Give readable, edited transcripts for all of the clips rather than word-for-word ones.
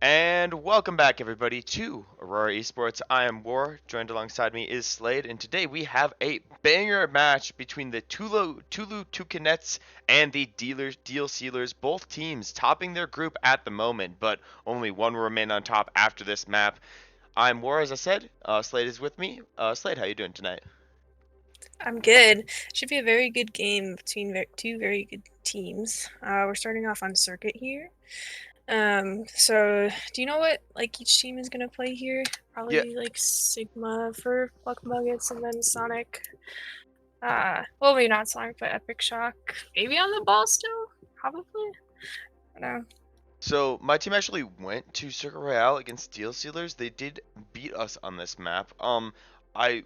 And welcome back, everybody, to Aurora Esports. I am War. Joined alongside me is Slade, and today we have a banger match between the Tulu Toucanets and the Deal Sealers. Both teams topping their group at the moment, but only one will remain on top after this map. I'm War, as I said. Slade is with me. Slade, how you doing tonight? I'm good. Should be a very good game between two very good teams. We're starting off on circuit here. So do you know what like each team is gonna play here? Yeah. Probably like Sigma for Pluck Muggets and then Sonic. Well, maybe not Sonic, but Epic Shock. Maybe on the ball still? Probably. I don't know. So my team actually went to Circuit Royale against Deal Sealers. They did beat us on this map. I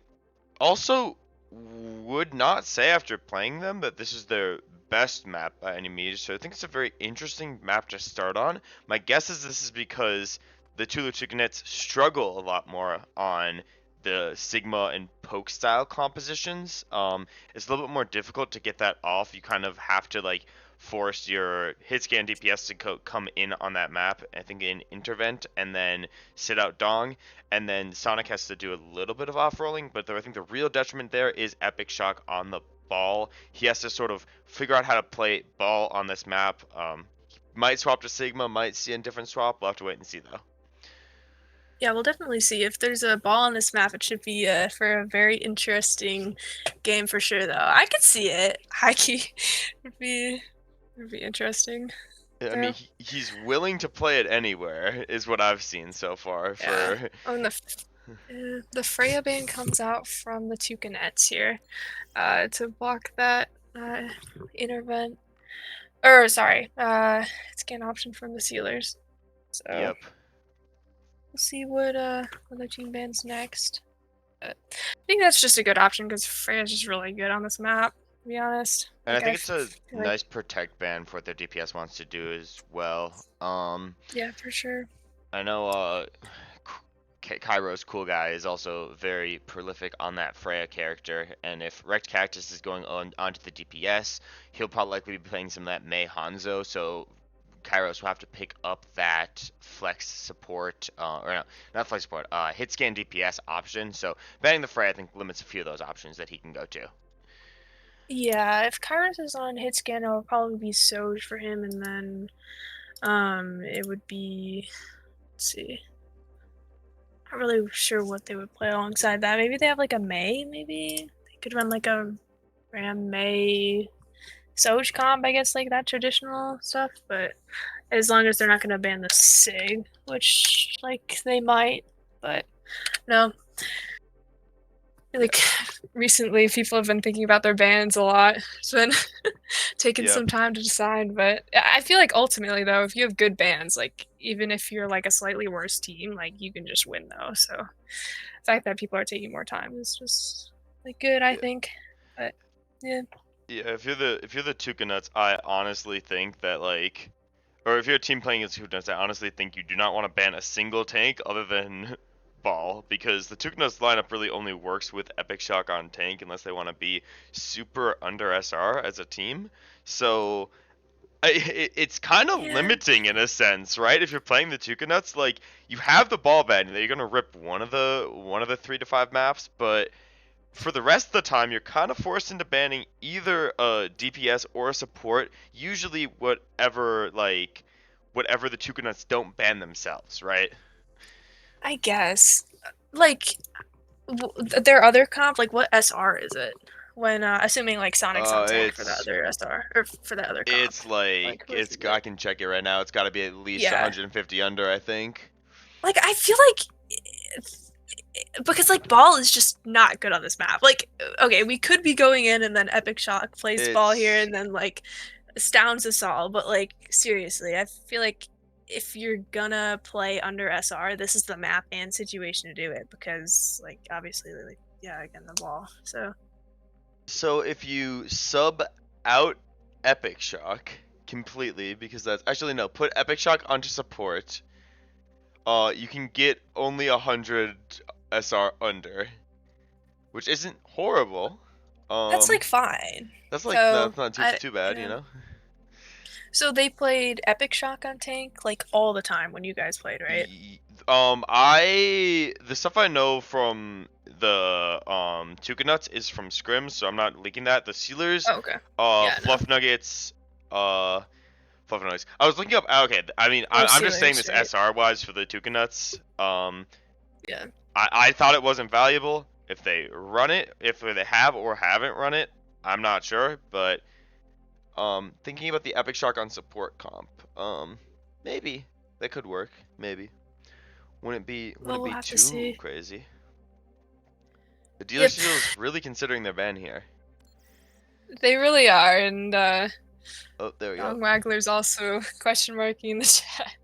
also would not say after playing them that this is their best map by any means, so I think it's a very interesting map to start on. My guess is this is because the Tulu Toucanets struggle a lot more on the Sigma and Poke style compositions. It's a little bit more difficult to get that off. You kind of have to like force your hit scan DPS to come in on that map, I think in Intervent, and then sit out Dong, and then Sonic has to do a little bit of off-rolling, but I think the real detriment there is Epic Shock on the ball. He has to sort of figure out how to play ball on this map. Might swap to Sigma, might see a different swap. We'll have to wait and see though. Yeah, we'll definitely see. If there's a ball on this map, it should be for a very interesting game for sure, though. I could see it. Hikey would be interesting. I mean, So, he's willing to play it anywhere, is what I've seen so far. yeah. For Oh, and the Freya band comes out from the Toucanets here to block that intervent. Or sorry, it's an option from the Sealers. So yep. we'll see what other team bands next. But I think that's just a good option because Freya's just really good on this map. To be honest, And I like think it's a feel like nice protect ban for what their DPS wants to do as well. yeah, for sure. I know Kairo's cool guy is also very prolific on that Freya character, and if Wrecked Cactus is going on onto the DPS, he'll probably likely be playing some of that Mei Hanzo, so Kairos will have to pick up that flex support, or no, not flex support, hit scan DPS option. So banning the Freya, I think, limits a few of those options that he can go to. Yeah, if Kairos is on hit scan, it will probably be Soj for him, and then it would be. Let's see. Not really sure what they would play alongside that. Maybe they have like a May. Maybe they could run like a Ram May Soj comp. I guess like that traditional stuff. But as long as they're not going to ban the Sig, which like they might, but no. Like recently, people have been thinking about their bans a lot. It's been taking Yep. some time to decide, but I feel like ultimately, though, if you have good bans, like even if you're like a slightly worse team, like you can just win though. So the fact that people are taking more time is just like good, I Yeah. think. But yeah, Yeah, if you're the Toucanuts, I honestly think that like, or if you're a team playing against Toucanuts, I honestly think you do not want to ban a single tank other than Ball, because the Toucanuts lineup really only works with Epic Shock on tank unless they want to be super under SR as a team. So it's kind of yeah, limiting in a sense, right? If you're playing the Toucanuts, like you have the ball ban, that you're gonna rip one of the 3 to 5 maps, but for the rest of the time, you're kind of forced into banning either a DPS or a support. Usually, whatever the Toucannuts don't ban themselves, right? I guess like their other comp, like what SR is it? When assuming like Sonic's on tank for the It's other SR or for the other comp, it's like like what it's is I it? can check it right now. It's got to be at least Yeah, 150 under, I think. like I feel like because like ball is just not good on this map. Like okay, we could be going in and then Epic Shock plays ball here It's and then like astounds us all, but like seriously, I feel like if you're gonna play under SR, this is the map and situation to do it because like obviously like yeah, again the ball. So so if you sub out Epic Shock completely, because that's actually no, put Epic Shock onto support. You can get only 100 SR under, which isn't horrible. that's Um, like fine. that's like So that's not too I too bad, you yeah. know. So they played Epic Shock on tank like all the time when you guys played, right? The stuff I know from the Toucanets is from scrims, so I'm not leaking that. The Sealers, Oh, okay. Yeah, no. Fluff Nuggets, Fluff Nuggets. I was looking up. Okay, I mean, Oh, I'm just saying Steelers, this right? SR wise for the Toucanets. Yeah. I thought it wasn't valuable. If they run it, if they have or haven't run it, I'm not sure. But thinking about the Epic Shock on support comp, maybe that could work. Maybe. Well, Wouldn't we'll be have to too see. crazy. The dealer Yep, seal's really considering their ban here. they really are, and Oh, there we go. Dog Waggler's also question marking in the chat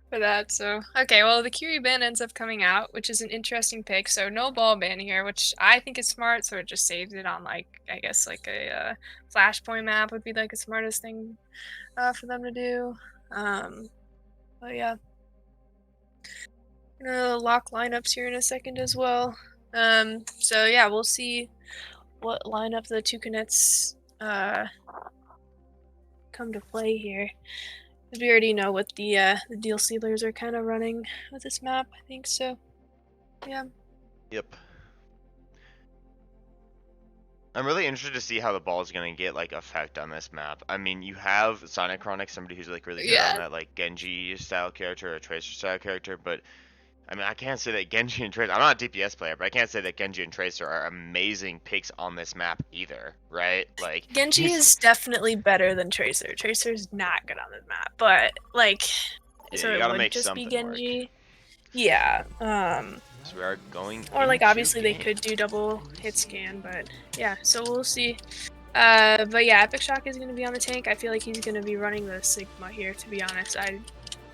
for that. So okay, well the Curie ban ends up coming out, which is an interesting pick. So no ball ban here, which I think is smart. So it just saves it on like I guess like a flashpoint map would be like the smartest thing for them to do. But yeah, gonna lock lineups here in a second as well. So yeah, we'll see what lineup the Toucanets come to play here. We already know what the deal sealers are kind of running with this map, I think so. Yeah. Yep. I'm really interested to see how the ball is gonna get like effect on this map. I mean, you have Sonic Chronic, somebody who's like really good on Yeah. that like Genji style character or Tracer style character, but I mean, I can't say that Genji and Tracer. I'm not a DPS player, but I can't say that Genji and Tracer are amazing picks on this map either, right? Like Genji he's is definitely better than Tracer. Tracer's not good on the map, but like, yeah, so you it gotta would make just be something work. Genji. Yeah. So we are going Or like into obviously they game. could do double hit scan, but yeah. So we'll see. But yeah, Epic Shock is going to be on the tank. I feel like he's going to be running the Sigma here, to be honest. I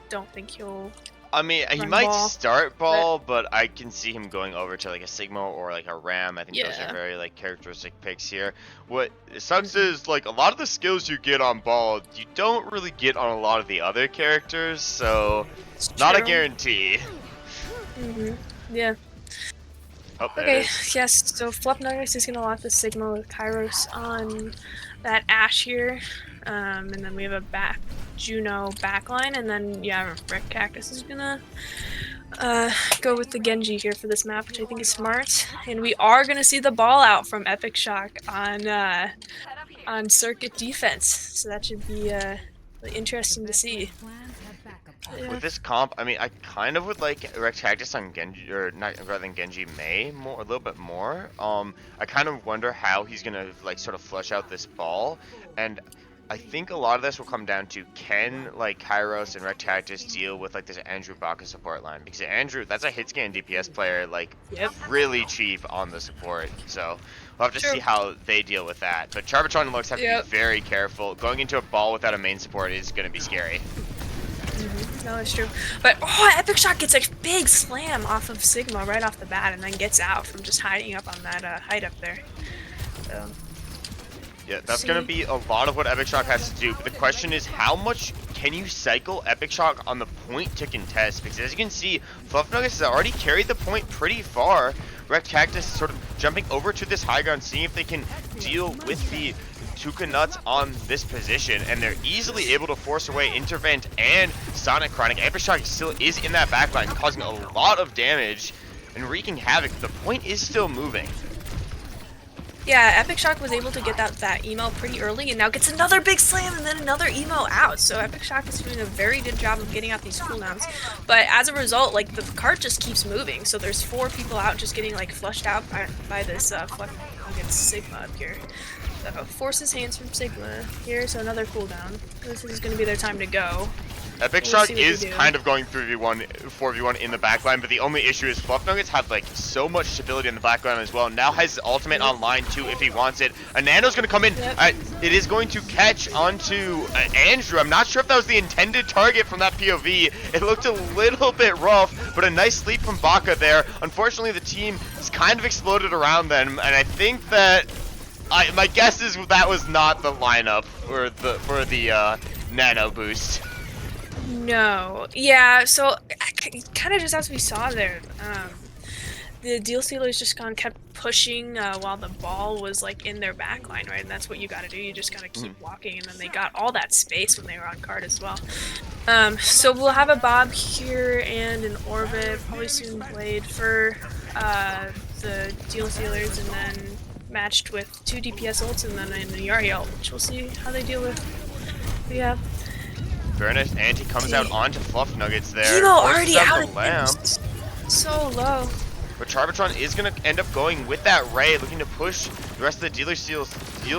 don't think he'll I mean, he run might ball. start ball, but I can see him going over to like a Sigma or like a Ram. I think those are Yeah. very like characteristic picks here. What sucks is like a lot of the skills you get on ball, you don't really get on a lot of the other characters, so It's not a true. guarantee. Yeah. Oh, there it Okay, is. yes, so Fluff Nuggets is gonna lock the Sigma with Kairos on that Ash here. And then we have a Juno backline, and then yeah, Red Cactus is gonna go with the Genji here for this map, which I think is smart. And we are gonna see the ball out from Epic Shock on circuit defense. So that should be really interesting to see. Yeah. With this comp, I mean, I kind of would like Rectactus on Genji, or not rather than Genji Mei more, a little bit more. I kind of wonder how he's gonna like sort of flush out this ball, and I think a lot of this will come down to can like Kairos and Rectactus deal with like this Andrew Baka support line, because Andrew, that's a hit scan DPS player, like Yep. really cheap on the support, so we'll have to True. see how they deal with that. But Charbitron and Lux have to Yep. be very careful. Going into a ball without a main support is gonna be scary. No, it's true. But oh, Epic Shock gets a big slam off of Sigma right off the bat, and then gets out from just hiding up on that height up there. So Yeah, that's going to be a lot of what Epic Shock has to do, but the question is how much can you cycle Epic Shock on the point to contest? Because as you can see, Fluff Nuggets has already carried the point pretty far. Wrecked Cactus is sort of jumping over to this high ground, seeing if they can deal with the Toucanets on this position, and they're easily able to force away Intervent and Sonic Chronic. Epic Shock still is in that backline, causing a lot of damage and wreaking havoc. The point is still moving. yeah, Epic Shock was able to get that emo pretty early, and now gets another big slam and then another emo out. So Epic Shock is doing a very good job of getting out these cooldowns. But as a result, like the cart just keeps moving. So there's 4 people out just getting like flushed out by this Fluff against Sigma up here. So forces hands from Sigma here, so another cooldown. This is going to be their time to go. Epic Shock is kind of going 3v1, 4v1 in the backline, but the only issue is Fluff Nuggets have like so much stability in the backline as well. Now has ultimate online too if he wants it. A Nano's going to come in. It is going to catch onto Andrew. I'm not sure if that was the intended target from that POV. It looked a little bit rough, but a nice sleep from Baka there. Unfortunately, the team is kind of exploded around them, and I think that my guess is that was not the lineup for the Nano boost. No. Yeah, so kind of just as we saw there, the deal sealers just kept pushing while the ball was like in their back line, right? And that's what you got to do. You just got to keep walking, and then they got all that space when they were on card as well. So we'll have a Bob here and an Orbit, probably soon played for the deal sealers, and then matched with 2 DPS ults and then an Yari ult, which we'll see how they deal with. But yeah. Very nice anti comes out onto Fluff Nuggets there. Emo already out the lamp. So low. But Charbatron is going to end up going with that Ray, looking to push the rest of the Deal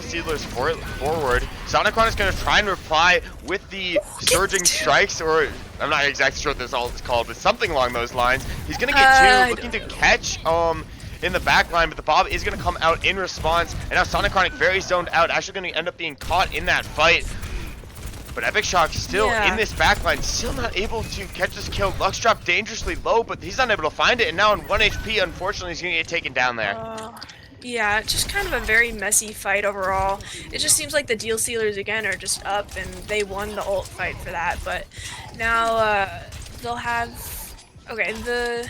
Sealers forward. Sonicron is going to try and reply with the Surging Strikes, or I'm not exactly sure what this ult is called, but something along those lines. He's going to get 2, looking to catch in the back line, but the Bob is going to come out in response. And now Sonicronic very zoned out, actually going to end up being caught in that fight. But Epic Shock still in this backline, still not able to catch this kill. Lux dropped dangerously low, but he's not able to find it. And now on 1 HP, unfortunately, he's going to get taken down there. Yeah, just kind of a very messy fight overall. It just seems like the deal sealers again are just up, and they won the ult fight for that. But now they'll have the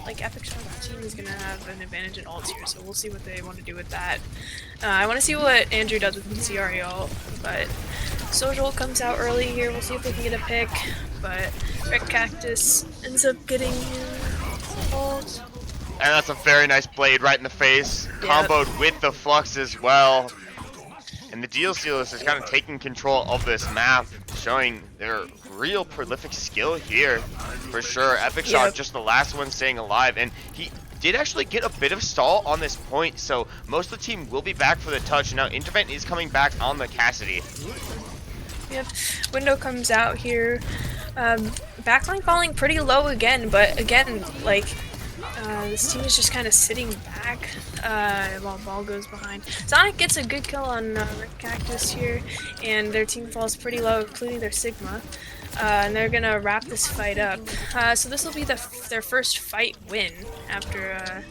like Epic Shock's team is gonna have an advantage in ults here, so we'll see what they want to do with that. I want to see what Andrew does with his CRE ult, but Social comes out early here. We'll see if they can get a pick, but Red Cactus ends up getting ult. And that's a very nice blade right in the face, comboed with the Flux as well. And the Deal Sealers is kind of taking control of this map, showing their real prolific skill here, for sure. Epic Shock just the last one staying alive, and he did actually get a bit of stall on this point, so most of the team will be back for the touch. Now Intervent is coming back on the Cassidy. Yep, Window comes out here. Backline falling pretty low again, but again, like, this team is just kind of sitting back while ball goes behind. Sonic gets a good kill on Red Cactus here, and their team falls pretty low, including their Sigma. And they're gonna wrap this fight up. So this will be their first fight win after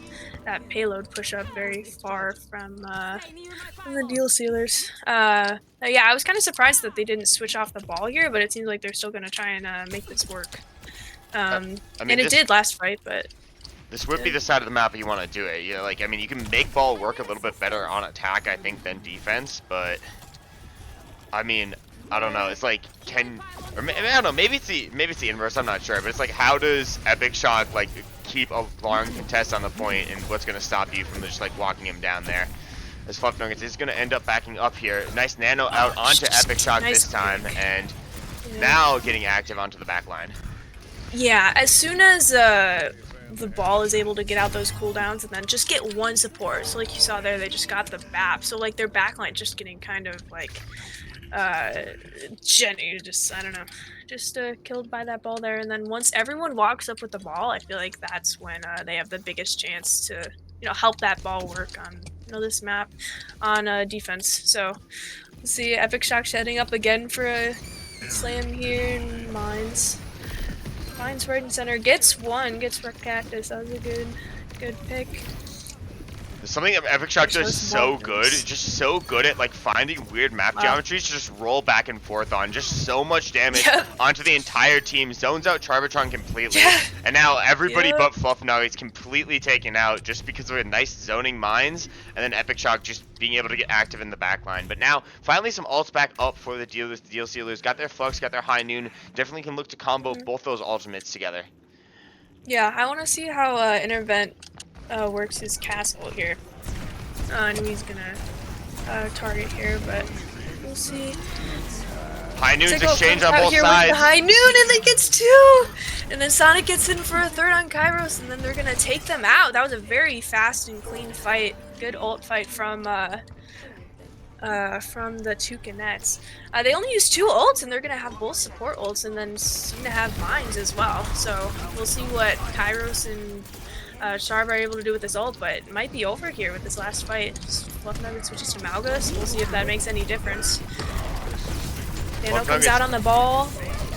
that payload push up very far from the Deal Sealers. Yeah, I was kind of surprised that they didn't switch off the ball here, but it seems like they're still gonna try and make this work. I mean, and it did last fight, but. This would be the side of the map you want to do it. You know, like, I mean, you can make ball work a little bit better on attack, I think, than defense. But I mean, I don't know. It's like, I don't know. Maybe it's the inverse. I'm not sure. But it's like, how does Epic Shock like keep a long contest on the point, and what's going to stop you from just like walking him down there? As Fluff Nuggets is going to end up backing up here. Nice nano out onto Epic Shock this time, and now getting active onto the back line. Yeah, as soon as the ball is able to get out those cooldowns and then just get one support. So like you saw there, they just got the BAP. So like their backline just getting kind of like Jenny just, I don't know, just killed by that ball there. And then once everyone walks up with the ball, I feel like that's when they have the biggest chance to, you know, help that ball work on, you know, this map on defense. So let's see, Epic Shock setting up again for a slam here in Mines. Finds right in center, gets Red Cactus. That was a good pick. Something that Epic Shock does so good, just so good at like finding weird map geometries to just roll back and forth on, just so much damage onto the entire team, zones out Charbatron completely, and now everybody but Fluff Nuggets completely taken out just because of a nice zoning Mines, and then Epic Shock just being able to get active in the backline. But now, finally some ults back up for the Deal Sealers, got their Flux, got their High Noon, definitely can look to combo both those ultimates together. Yeah, I want to see how Intervent works his castle here. I know he's gonna target here, but we'll see. High Noon's exchange on both sides. The High Noon, and then gets 2! And then Sonic gets in for a third on Kairos, and then they're gonna take them out. That was a very fast and clean fight. Good ult fight from the Toucanets. They only use 2 ults, and they're gonna have both support ults, and then soon to have Mines as well. So we'll see what Kairos and Sharp are able to do with this ult, but it might be over here with this last fight. Fluff Nugget switches to Malgus. We'll see if that makes any difference. Nano comes out on the ball.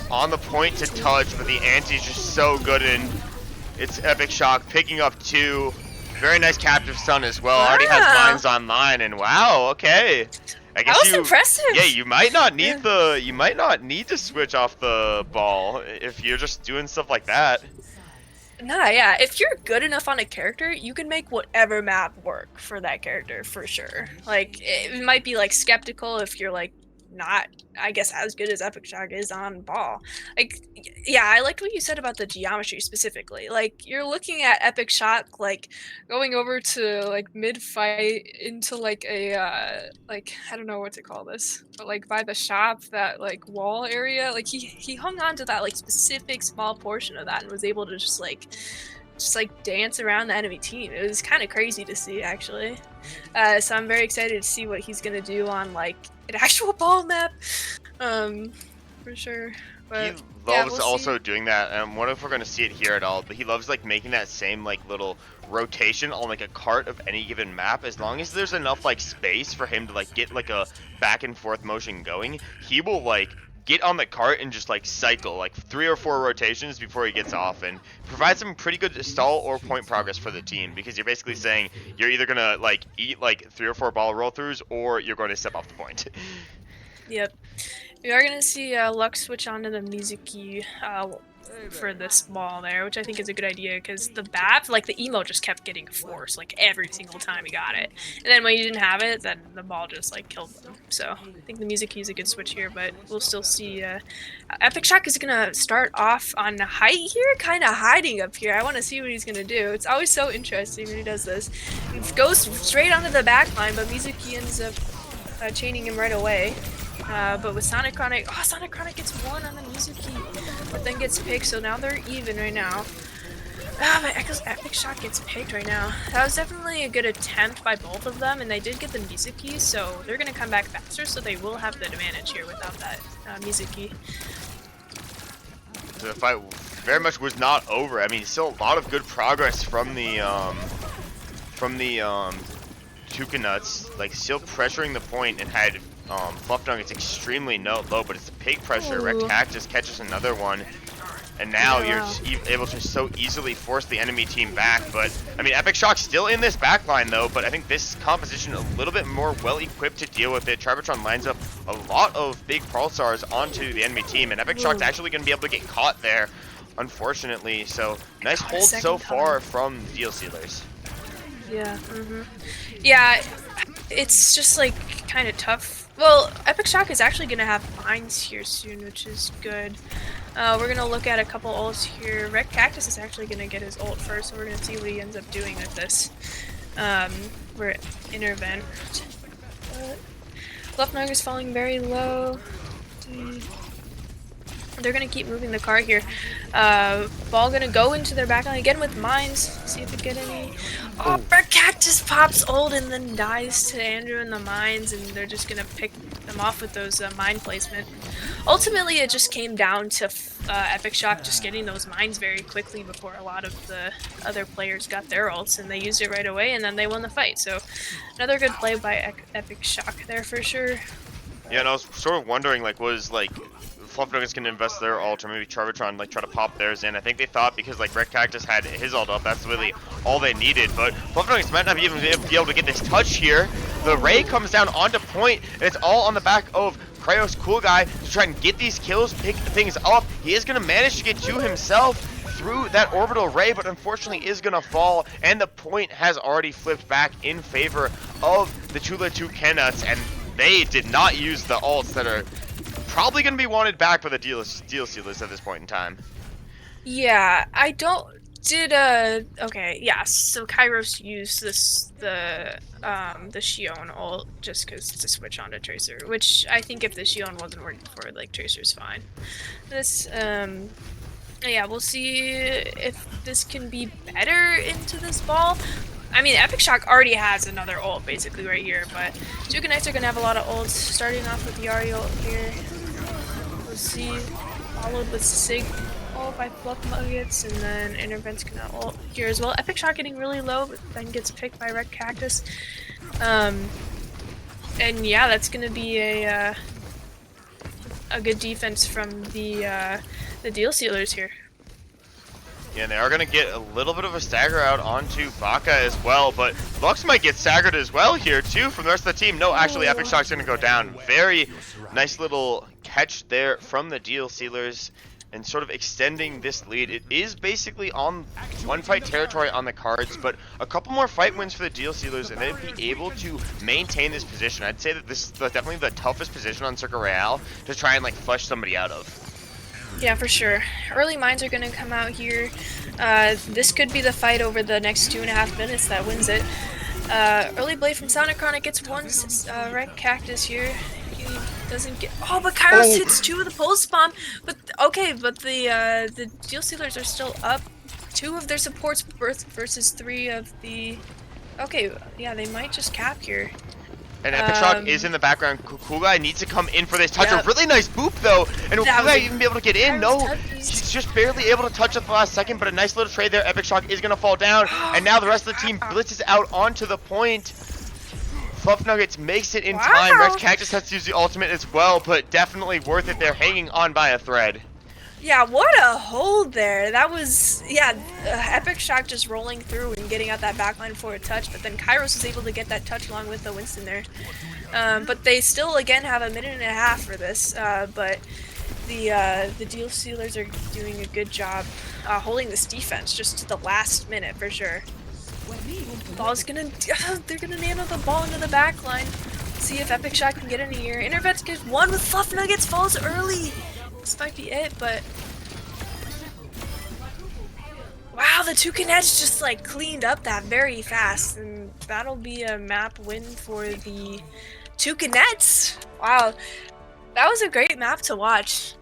On the point to touch, but the anti's just so good, and it's Epic Shock picking up 2. Very nice captive stun as well. Already has Mines online, and wow, okay. I guess that was impressive. Yeah, you might not need to switch off the ball if you're just doing stuff like that. Nah, yeah. If you're good enough on a character, you can make whatever map work for that character for sure. Like it might be like skeptical if you're like not, I guess, as good as Epic Shock is on ball. Like, yeah, I liked what you said about the geometry specifically. Like you're looking at Epic Shock like going over to like mid fight into like a like I don't know what to call this, but like by the shop, that like wall area, like he hung on to that like specific small portion of that and was able to just like dance around the enemy team. It was kind of crazy to see actually. So I'm very excited to see what he's gonna do on like an actual ball map, um, for sure. He But yeah, loves we'll also see. doing that. I wonder if we're gonna see it here at all. But he loves like making that same like little rotation on like a cart of any given map. As long as there's enough like space for him to like get like a back and forth motion going, he will like get on the cart and just like cycle like 3 or 4 rotations before he gets off, and provide some pretty good stall or point progress for the team, because you're basically saying you're either gonna like eat like 3 or 4 ball roll throughs, or you're going to step off the point. Yep. We are gonna see Lux switch onto the Mizuki for this ball there, which I think is a good idea because the BAP, like the emo, just kept getting forced like every single time he got it, and then when you didn't have it, then the ball just like killed them. So I think the Mizuki is a good switch here, but we'll still see. Epic Shock is gonna start off on height here, kind of hiding up here. I want to see what he's gonna do. It's always so interesting when he does this. He goes straight onto the back line, but Mizuki ends up chaining him right away. But with Sonic Chronic, Sonic Chronic gets one on the Mizuki, but then gets picked, so now they're even right now. But Epic Shock gets picked right now. That was definitely a good attempt by both of them, and they did get the Mizuki, so they're going to come back faster, so they will have the advantage here without that Mizuki. The fight very much was not over. I mean, still a lot of good progress from the Toucanets, like still pressuring the point, and had Fluff Nuggets extremely low, but it's a pig pressure. Red Cactus catches another one, and now you're just able to so easily force the enemy team back. But I mean, Epic Shock's still in this backline though, but I think this composition a little bit more well equipped to deal with it. Tribertron lines up a lot of big Pulsars onto the enemy team, and Epic Shock's actually going to be able to get caught there, unfortunately. So nice hold so far from the Deal Sealers. Yeah, yeah, it's just like kind of tough. Well, Epic Shock is actually going to have mines here soon, which is good. We're going to look at a couple ults here. Red Cactus is actually going to get his ult first, so we're going to see what he ends up doing with this. We're intervent. Left Nog is falling very low. They're going to keep moving the car here. Ball going to go into their backline again with mines. See if we get any. Oh, Red Cactus pops ult and then dies to Andrew in the mines, and they're just going to pick them off with those mine placement. Ultimately, it just came down to Epic Shock just getting those mines very quickly before a lot of the other players got their ults, and they used it right away, and then they won the fight. So another good play by Epic Shock there for sure. Yeah, and I was sort of wondering, like, was like Fluff Nuggets gonna invest their ult, or maybe Charvatron like try to pop theirs in. I think they thought because like Red Cactus had his ult up, that's really all they needed. But Fluff Nuggets might not even be able to get this touch here. The Ray comes down onto point, and it's all on the back of Cryos Cool Guy to try and get these kills, pick things up. He is gonna manage to get to himself through that orbital ray, but unfortunately is gonna fall, and the point has already flipped back in favor of the Tulua Toucanets, and they did not use the ults that are probably going to be wanted back by the Deal Sealers at this point in time. Yeah, I don't... okay, yeah, so Kairos used the Shion ult just because to switch onto Tracer, which I think if the Shion wasn't working for it, like, Tracer's fine. This, yeah, we'll see if this can be better into this ball. I mean, Epic Shock already has another ult basically right here, but Toucanets are going to have a lot of ults, starting off with the Yari ult here. We'll see, followed with Sig ult by Fluff Nuggets, and then Intervent's going to ult here as well. Epic Shock getting really low, but then gets picked by Red Cactus. And yeah, that's going to be a good defense from the Deal Sealers here. Yeah, and they are going to get a little bit of a stagger out onto Baka as well, but Lux might get staggered as well here too from the rest of the team. No, actually, Epic Shock's going to go down. Very nice little catch there from the Deal Sealers. and sort of extending this lead. It is basically on one fight territory on the cards, but a couple more fight wins for the Deal Sealers, and they'd be able to maintain this position. I'd say that this is definitely the toughest position on Circuit Royale to try and like flush somebody out of. Yeah, for sure. Early mines are going to come out here. This could be the fight over the next 2.5 minutes that wins it. Early blade from Sonicronic gets one red cactus here. He doesn't get. Oh, but Kairos hits 2 of the pulse bomb. But okay, but the Deal Stealers are still up. 2 of their supports versus 3 of the. Okay, yeah, they might just cap here. And Epic Shock is in the background. Cool Guy needs to come in for this touch. A really nice boop though, and will Cool Guy even be able to get in? No, he's just barely able to touch at the last second, but a nice little trade there. Epic Shock is gonna fall down, and now the rest of the team blitzes out onto the point. Fluff Nuggets makes it in time. Rex Cactus has to use the ultimate as well, but definitely worth it. They're hanging on by a thread. Yeah, what a hold there. That was, yeah, Epic Shock just rolling through and getting out that backline for a touch, but then Kairos was able to get that touch along with the Winston there. But they still, again, have a minute and a half for this, but the Deal Stealers are doing a good job holding this defense just to the last minute for sure. Ball's gonna, they're gonna nano the ball into the backline. See if Epic Shock can get in here. Intervets gets one with Fluff Nuggets, falls early. This might be it, but wow, the Toucanets just like cleaned up that very fast, and that'll be a map win for the Toucanets. Wow, that was a great map to watch.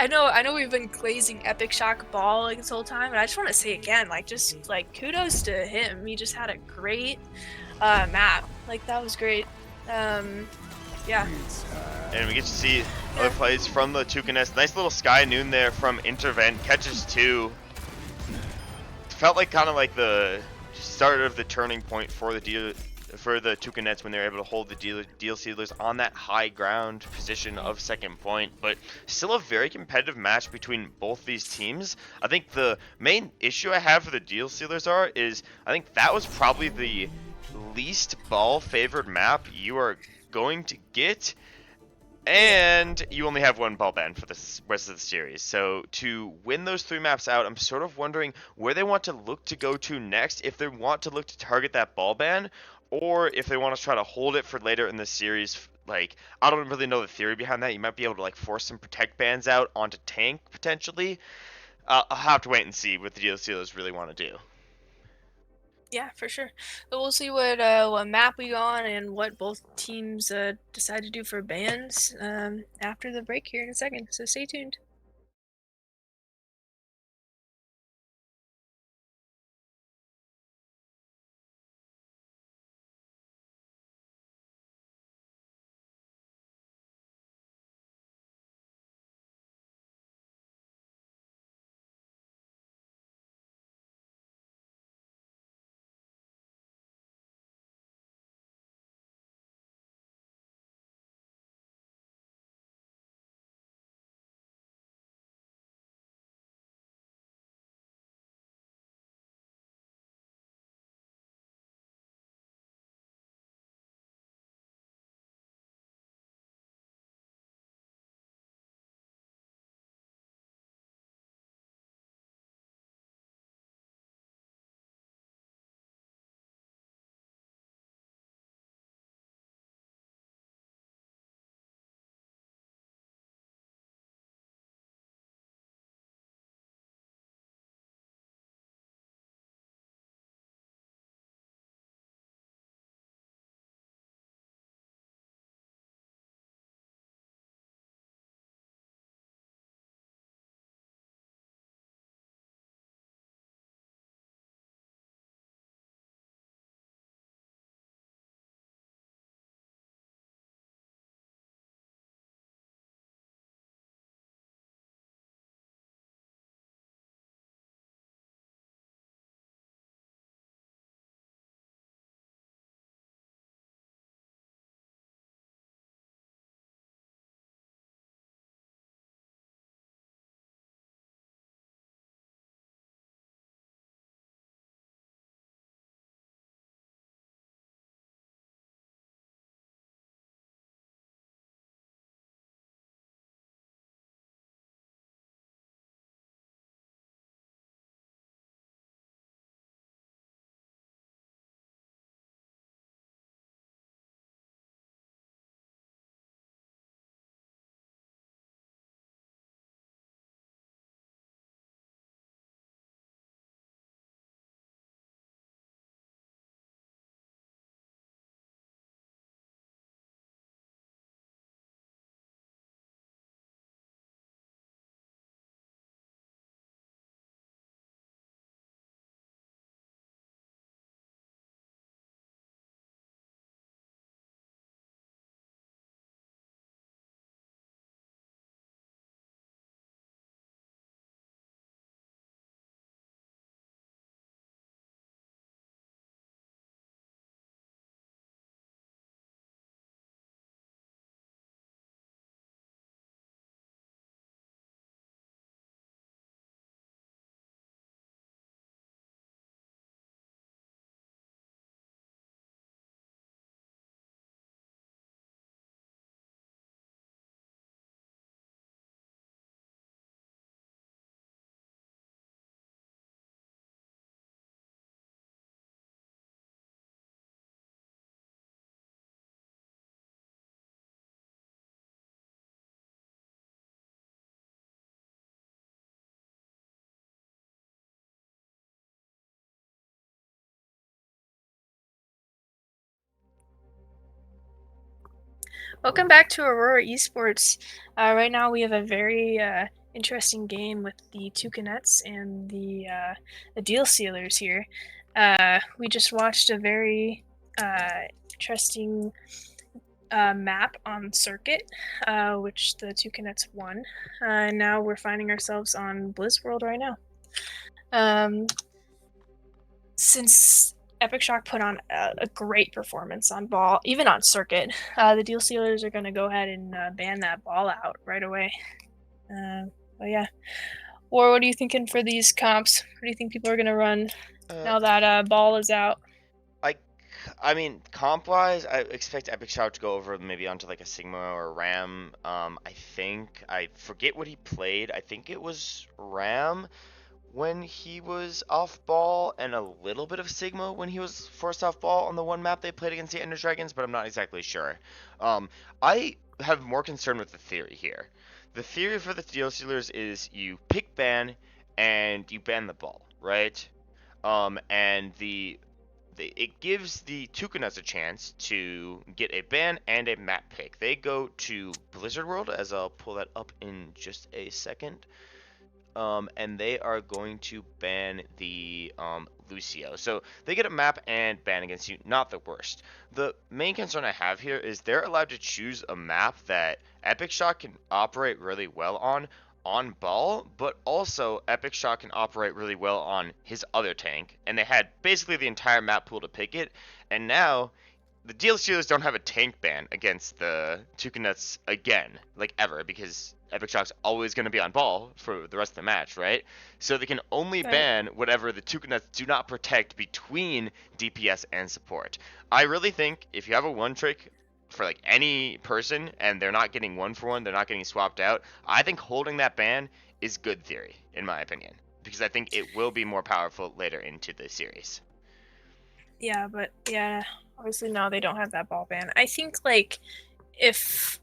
I know we've been glazing Epic Shock ball like this whole time, and I just want to say again, like just like kudos to him. He just had a great map. Like that was great. Yeah. And we get to see other plays from the Toucanets. Nice little Sky Noon there from Intervent. Catches 2. Felt like kind of like the start of the turning point for the Toucanets when they were able to hold the Deal Sealers on that high ground position of second point. But still a very competitive match between both these teams. I think the main issue I have for the Deal Sealers is I think that was probably the least ball favored map you are going to get, and you only have one ball ban for the rest of the series. So to win those 3 maps out, I'm sort of wondering where they want to look to go to next, if they want to look to target that ball ban, or if they want to try to hold it for later in the series. Like, I don't really know the theory behind that. You might be able to like force some protect bans out onto tank potentially. I'll have to wait and see what the Deal Stealers really want to do. Yeah, for sure. But we'll see what map we go on and what both teams decide to do for bans after the break here in a second. So stay tuned. Welcome back to Aurora Esports. Right now we have a very interesting game with the Toucanets and the Deal Sealers here. We just watched a very interesting map on Circuit, which the Toucanets won. Now we're finding ourselves on Blizz World right now. Since Epic Shock put on a great performance on ball, even on Circuit, the Deal Sealers are going to go ahead and ban that ball out right away. But yeah. Or what are you thinking for these comps? What do you think people are going to run now that ball is out? I mean, comp-wise, I expect Epic Shock to go over maybe onto like a Sigma or a Ram. I forget what he played. I think it was Ram when he was off ball, and a little bit of Sigma when he was forced off ball on the one map they played against the Ender Dragons, but I'm not exactly sure. I have more concern with the theory here. The theory for the Deal Sealers is you pick ban and you ban the ball, right? And it gives the Toucanets a chance to get a ban and a map pick. They go to Blizzard World, as I'll pull that up in just a second. And they are going to ban the Lucio. So they get a map and ban against you, not the worst. The main concern I have here is they're allowed to choose a map that Epic Shock can operate really well on ball, but also Epic Shock can operate really well on his other tank, and they had basically the entire map pool to pick it, and now the Deal Stealers don't have a tank ban against the Toucanets again, like ever, because Epic Shock's always going to be on ball for the rest of the match, right? So they can only ban whatever the Toucanets do not protect between DPS and support. I really think if you have a one trick for like any person and they're not getting one for one, they're not getting swapped out, I think holding that ban is good theory, in my opinion, because I think it will be more powerful later into the series. Yeah, but yeah, obviously no, they don't have that ball ban. I think like if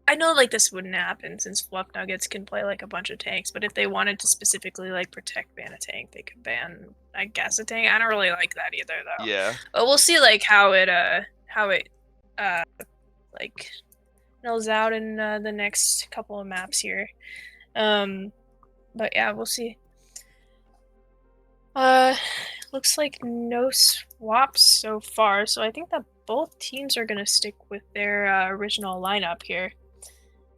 I know like this wouldn't happen since Fluff Nuggets can play like a bunch of tanks, but if they wanted to specifically like protect ban a tank, they could ban I guess a tank. I don't really like that either though. Yeah. But we'll see like how it like nils out in the next couple of maps here. But yeah, we'll see. Looks like no swaps so far, so I think that both teams are gonna stick with their original lineup here.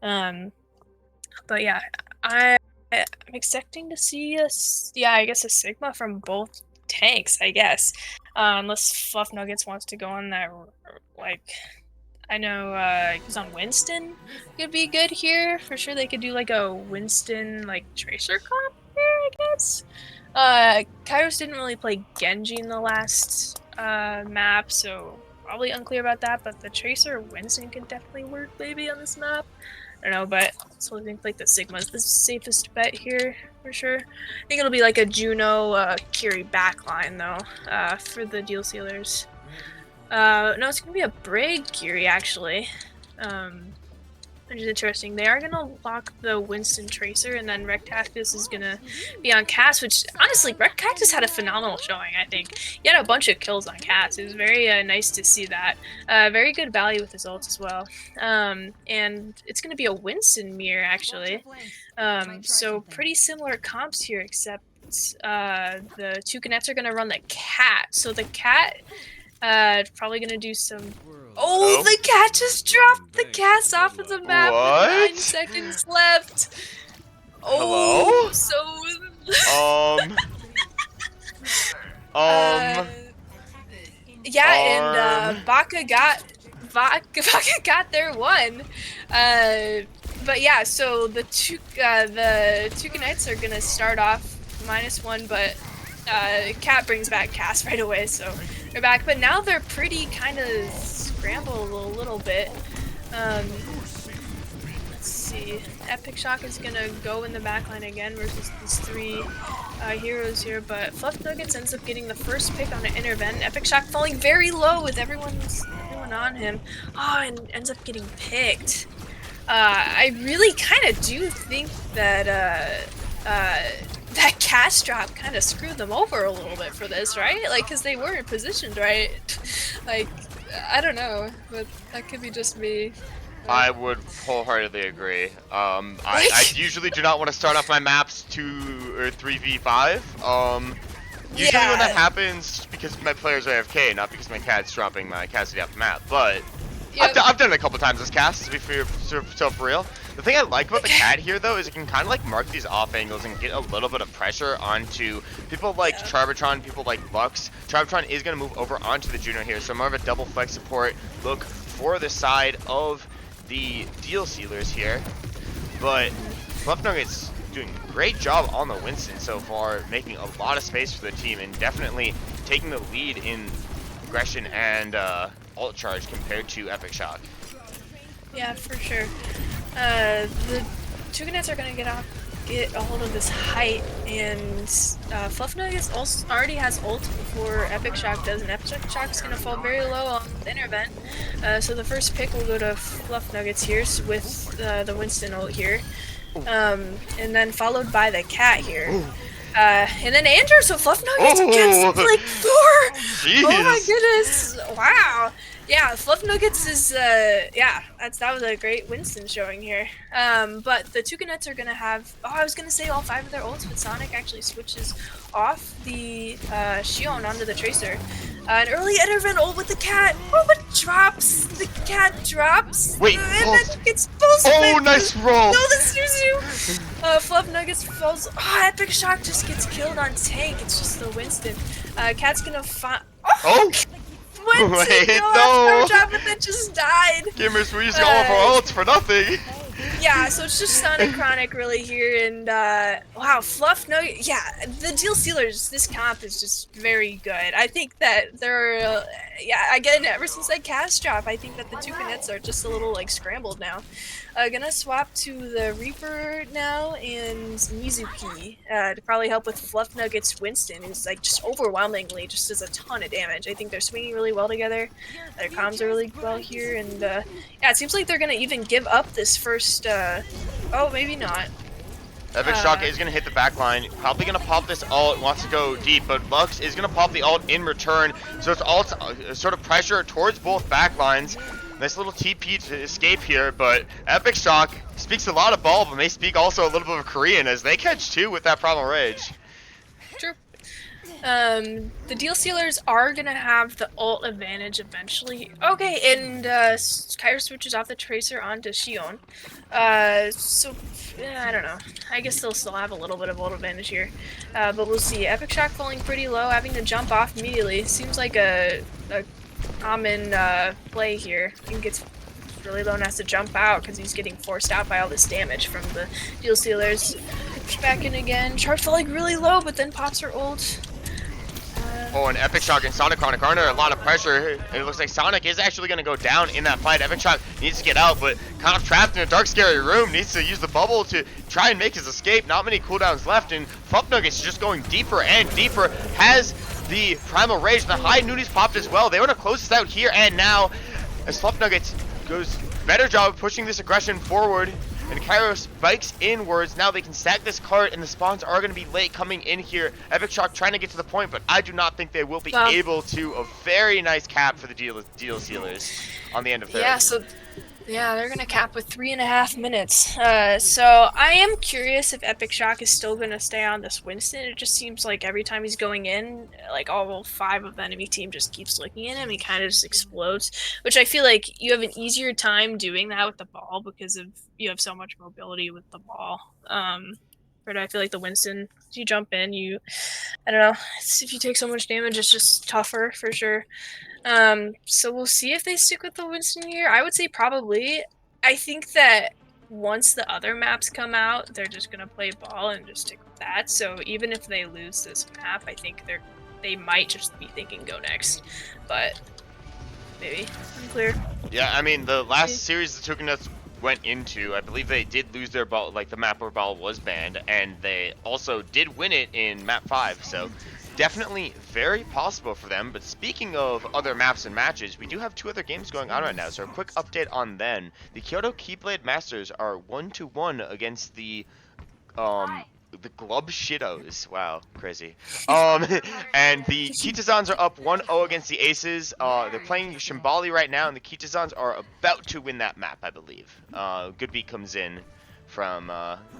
But yeah, I'm expecting to see I guess a Sigma from both tanks, I guess. Unless Fluff Nuggets wants to go on that, like, I know he's on Winston could be good here. For sure they could do like a Winston, like, Tracer comp here, I guess. Kairos didn't really play Genji in the last map, so probably unclear about that, but the Tracer Winston could definitely work maybe on this map. I don't know, but so I think like the Sigma's the safest bet here for sure. I think it'll be like a Juno Kiri backline though, for the Deal Sealers. No, it's gonna be a Brig Kiri actually. Which is interesting. They are gonna lock the Winston Tracer, and then Red Cactus is gonna be on Cass, which honestly, Red Cactus had a phenomenal showing, I think. He had a bunch of kills on Cass. It was very nice to see that. Very good value with his ult as well. And it's gonna be a Winston mirror, actually. So pretty similar comps here, except the Toucanets are gonna run the Cat. So the Cat probably gonna do some... Oh, the cat just dropped the cast off of the map with 9 seconds left. Oh, hello? Yeah, and Baka got their one. But yeah, so the Toucanets are gonna start off -1, but Cat brings back Cass right away, so they're back. But now they're pretty kind of scrambled a little bit. Let's see. Epic Shock is gonna go in the backline again versus these 3 heroes here, but Fluff Nuggets ends up getting the first pick on an intervent. Epic Shock falling very low with everyone on him. Oh, and ends up getting picked. I really kind of do think that that cast drop kind of screwed them over a little bit for this, right? Like, because they weren't positioned right. Like, I don't know, but that could be just me. I would wholeheartedly agree. I usually do not want to start off my maps 2 or 3v5. Usually when that Yeah. happens because my players are AFK, not because my cat's dropping my Cassidy off the map. But Yep. I've done it a couple times as Cass, to be so for real. The thing I like about the cat here, though, is it can kind of like mark these off angles and get a little bit of pressure onto people like Charbatron, people like Lux. Charbatron is going to move over onto the Juno here, so more of a double flex support look for the side of the deal sealers here. But Fluff Nuggets doing a great job on the Winston so far, making a lot of space for the team and definitely taking the lead in aggression and ult charge compared to Epic Shock. Yeah, for sure. The Toucanets are gonna get a hold of this height, and Fluff Nuggets also already has ult before Epic Shock does, and Epic Shock is gonna fall very low on the intervent. So the first pick will go to Fluff Nuggets here with the Winston ult here, and then followed by the cat here. And then Andrew, so Fluff Nuggets gets like 4! Jeez. Oh my goodness! Wow! Yeah, Fluff Nuggets is, yeah, that was a great Winston showing here. But the Toucanets are gonna have, I was gonna say all 5 of their ults, but Sonic actually switches off the Shion onto the Tracer. An early intervent ult with the cat. Oh, it drops! The cat drops! Wait, and then gets full oh, nice roll! No, that's Zuzu! Fluff Nuggets falls. Oh, Epic Shock just gets killed on tank. It's just the Winston. Cat's gonna find. Oh! Winston, Wait, no! Drop it that just died. Gamers, we just got all of our ults for nothing. Yeah, so it's just Sonic Chronic really here, and wow, Fluff Nugget. Yeah, the Deal Sealers. This comp is just very good. I think that they're, yeah, again, ever since that cast drop, I think that the Toucanets are just a little like scrambled now. Gonna swap to the Reaper now and Mizuki to probably help with Fluff Nuggets. Winston, who's like just overwhelmingly just does a ton of damage. I think they're swinging really well together. Their comms are really well here, and yeah, it seems like they're gonna even give up this first. Oh, maybe not. Epic Shock is going to hit the back line, probably going to pop this ult, wants to go deep, but Lux is going to pop the ult in return, so it's ult sort of pressure towards both back lines. Nice little TP to escape here, but Epic Shock speaks a lot of ball, but may speak also a little bit of Korean as they catch 2 with that Primal Rage. True. The Deal Sealers are gonna have the ult advantage eventually. Okay, and Kyra switches off the Tracer onto Shion. So I don't know. I guess they'll still have a little bit of ult advantage here, but we'll see. Epic Shock falling pretty low, having to jump off immediately. Seems like a common play here. He gets really low and has to jump out because he's getting forced out by all this damage from the Deal Sealers. Push back in again. Chart falling really low, but then pops her ult. Oh, and Epic Shock and Sonic Chronic are under a lot of pressure. It looks like Sonic is actually going to go down in that fight. Epic Shock needs to get out, but kind of trapped in a dark, scary room. Needs to use the bubble to try and make his escape. Not many cooldowns left, and Fluff Nuggets just going deeper and deeper. Has the Primal Rage. The High Noonies popped as well. They want to close this out here and now as Fluff Nuggets goes better job of pushing this aggression forward. And Kairos spikes inwards. Now they can stack this cart, and the spawns are going to be late coming in here. Epic Shock trying to get to the point, but I do not think they will be able to. A very nice cap for the deal sealers on the end of third. Yeah, so yeah, they're gonna cap with 3.5 minutes. So I am curious if Epic Shock is still gonna stay on this Winston. It just seems like every time he's going in, like all 5 of the enemy team just keeps looking at him. He kind of just explodes, which I feel like you have an easier time doing that with the ball because of you have so much mobility with the ball. But I feel like the Winston, you jump in, I don't know, if you take so much damage, it's just tougher for sure. So we'll see if they stick with the Winston here. I would say probably. I think that once the other maps come out, they're just gonna play ball and just stick with that. So even if they lose this map, I think they might just be thinking go next. But maybe unclear. Yeah, I mean the last series the Toucanets went into, I believe they did lose their ball, like the map where ball was banned, and they also did win it in map 5. So definitely very possible for them. But speaking of other maps and matches, we do have 2 other games going on right now, so a quick update on them. The Kyoto Keyblade Masters are 1-1 against the the Glub Shittos. Wow, crazy. And the Kitazans are up 1-0 against the Aces. They're playing Shimbali right now, and the Kitazans are about to win that map, I believe. Good beat comes in from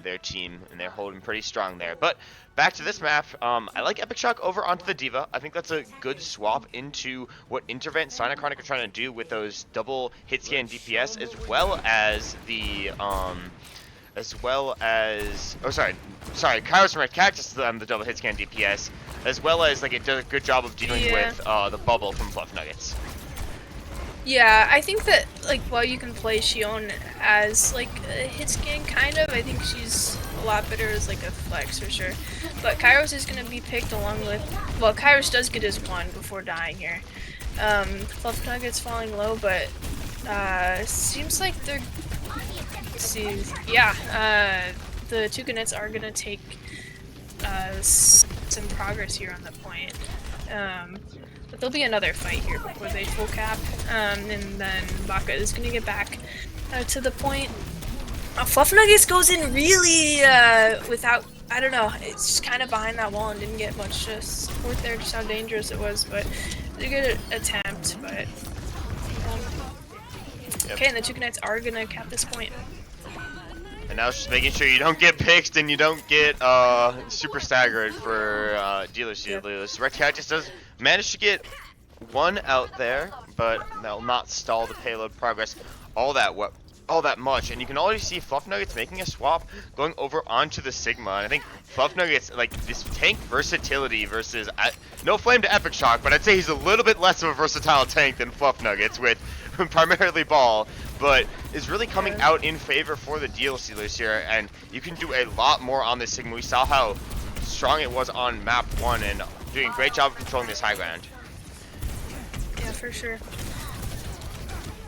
their team, and they're holding pretty strong there. But back to this map, I like Epic Shock over onto the D.Va. I think that's a good swap into what Intervent and Sinochronic are trying to do with those double hit scan DPS, as well as the Kairos from Red Cactus, the double hit scan DPS, as well as like it does a good job of dealing with the bubble from Fluff Nuggets. Yeah, I think that like while you can play Shion as like a hit scan kind of, I think she's a lot better as like a flex for sure. But Kairos is gonna be picked along with, well, Kairos does get his one before dying here. Fluff Nuggets falling low, but seems like they're, let's see, yeah, the Toucanets are gonna take some progress here on the point. But there'll be another fight here before they full cap, and then Baka is gonna get back to the point. Fluff Nuggets goes in really without, I don't know, it's just kind of behind that wall and didn't get much support there, just how dangerous it was, but a good attempt, but okay, and the Toucanets are gonna cap this point. And now it's just making sure you don't get picked and you don't get super staggered for Dealer Stealers. Red Cactus does manage to get one out there, but that will not stall the payload progress all that much. And you can already see Fluff Nuggets making a swap, going over onto the Sigma. And I think Fluff Nuggets, like this tank versatility versus no flame to Epic Shock, but I'd say he's a little bit less of a versatile tank than Fluff Nuggets with primarily ball, but is really coming out in favor for the Deal Stealers here, and you can do a lot more on this Sigma. We saw how strong it was on map 1 and doing a great job of controlling this high ground. Yeah, for sure.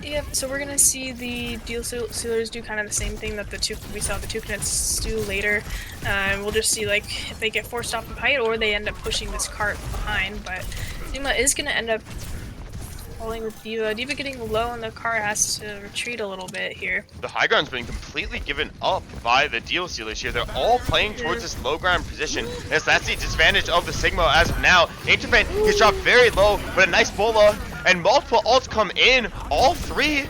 Yep, so we're gonna see the Deal Stealers do kind of the same thing that we saw the Toucanets do later. We'll just see like if they get forced off the height or they end up pushing this cart behind, but Sigma is gonna end up falling with D.Va. D.Va getting low and the car has to retreat a little bit here. The high ground's been completely given up by the Deal Stealers here. They're all playing towards this low ground position, as that's the disadvantage of the Sigma as of now. Intervent gets dropped very low, but a nice bola, and multiple ults come in, all three.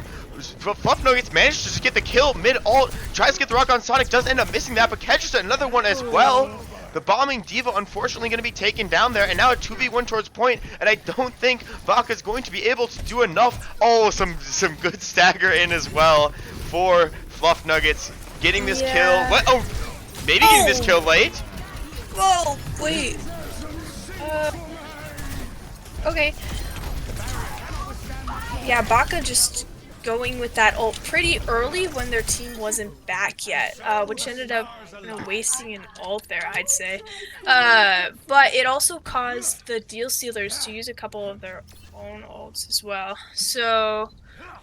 Fluff Nuggets managed to just get the kill mid-ult, tries to get the rock on Sonic, does end up missing that, but catches another one as well. The bombing D.Va unfortunately going to be taken down there, and now a 2v1 towards point, and I don't think Baka's going to be able to do enough. Oh, some good stagger in as well for Fluff Nuggets, getting this kill. What? Oh, maybe getting this kill late? Whoa, wait. Okay. Yeah, Baka just going with that ult pretty early when their team wasn't back yet, which ended up wasting an ult there, I'd say. But it also caused the Deal Stealers to use a couple of their own ults as well. So,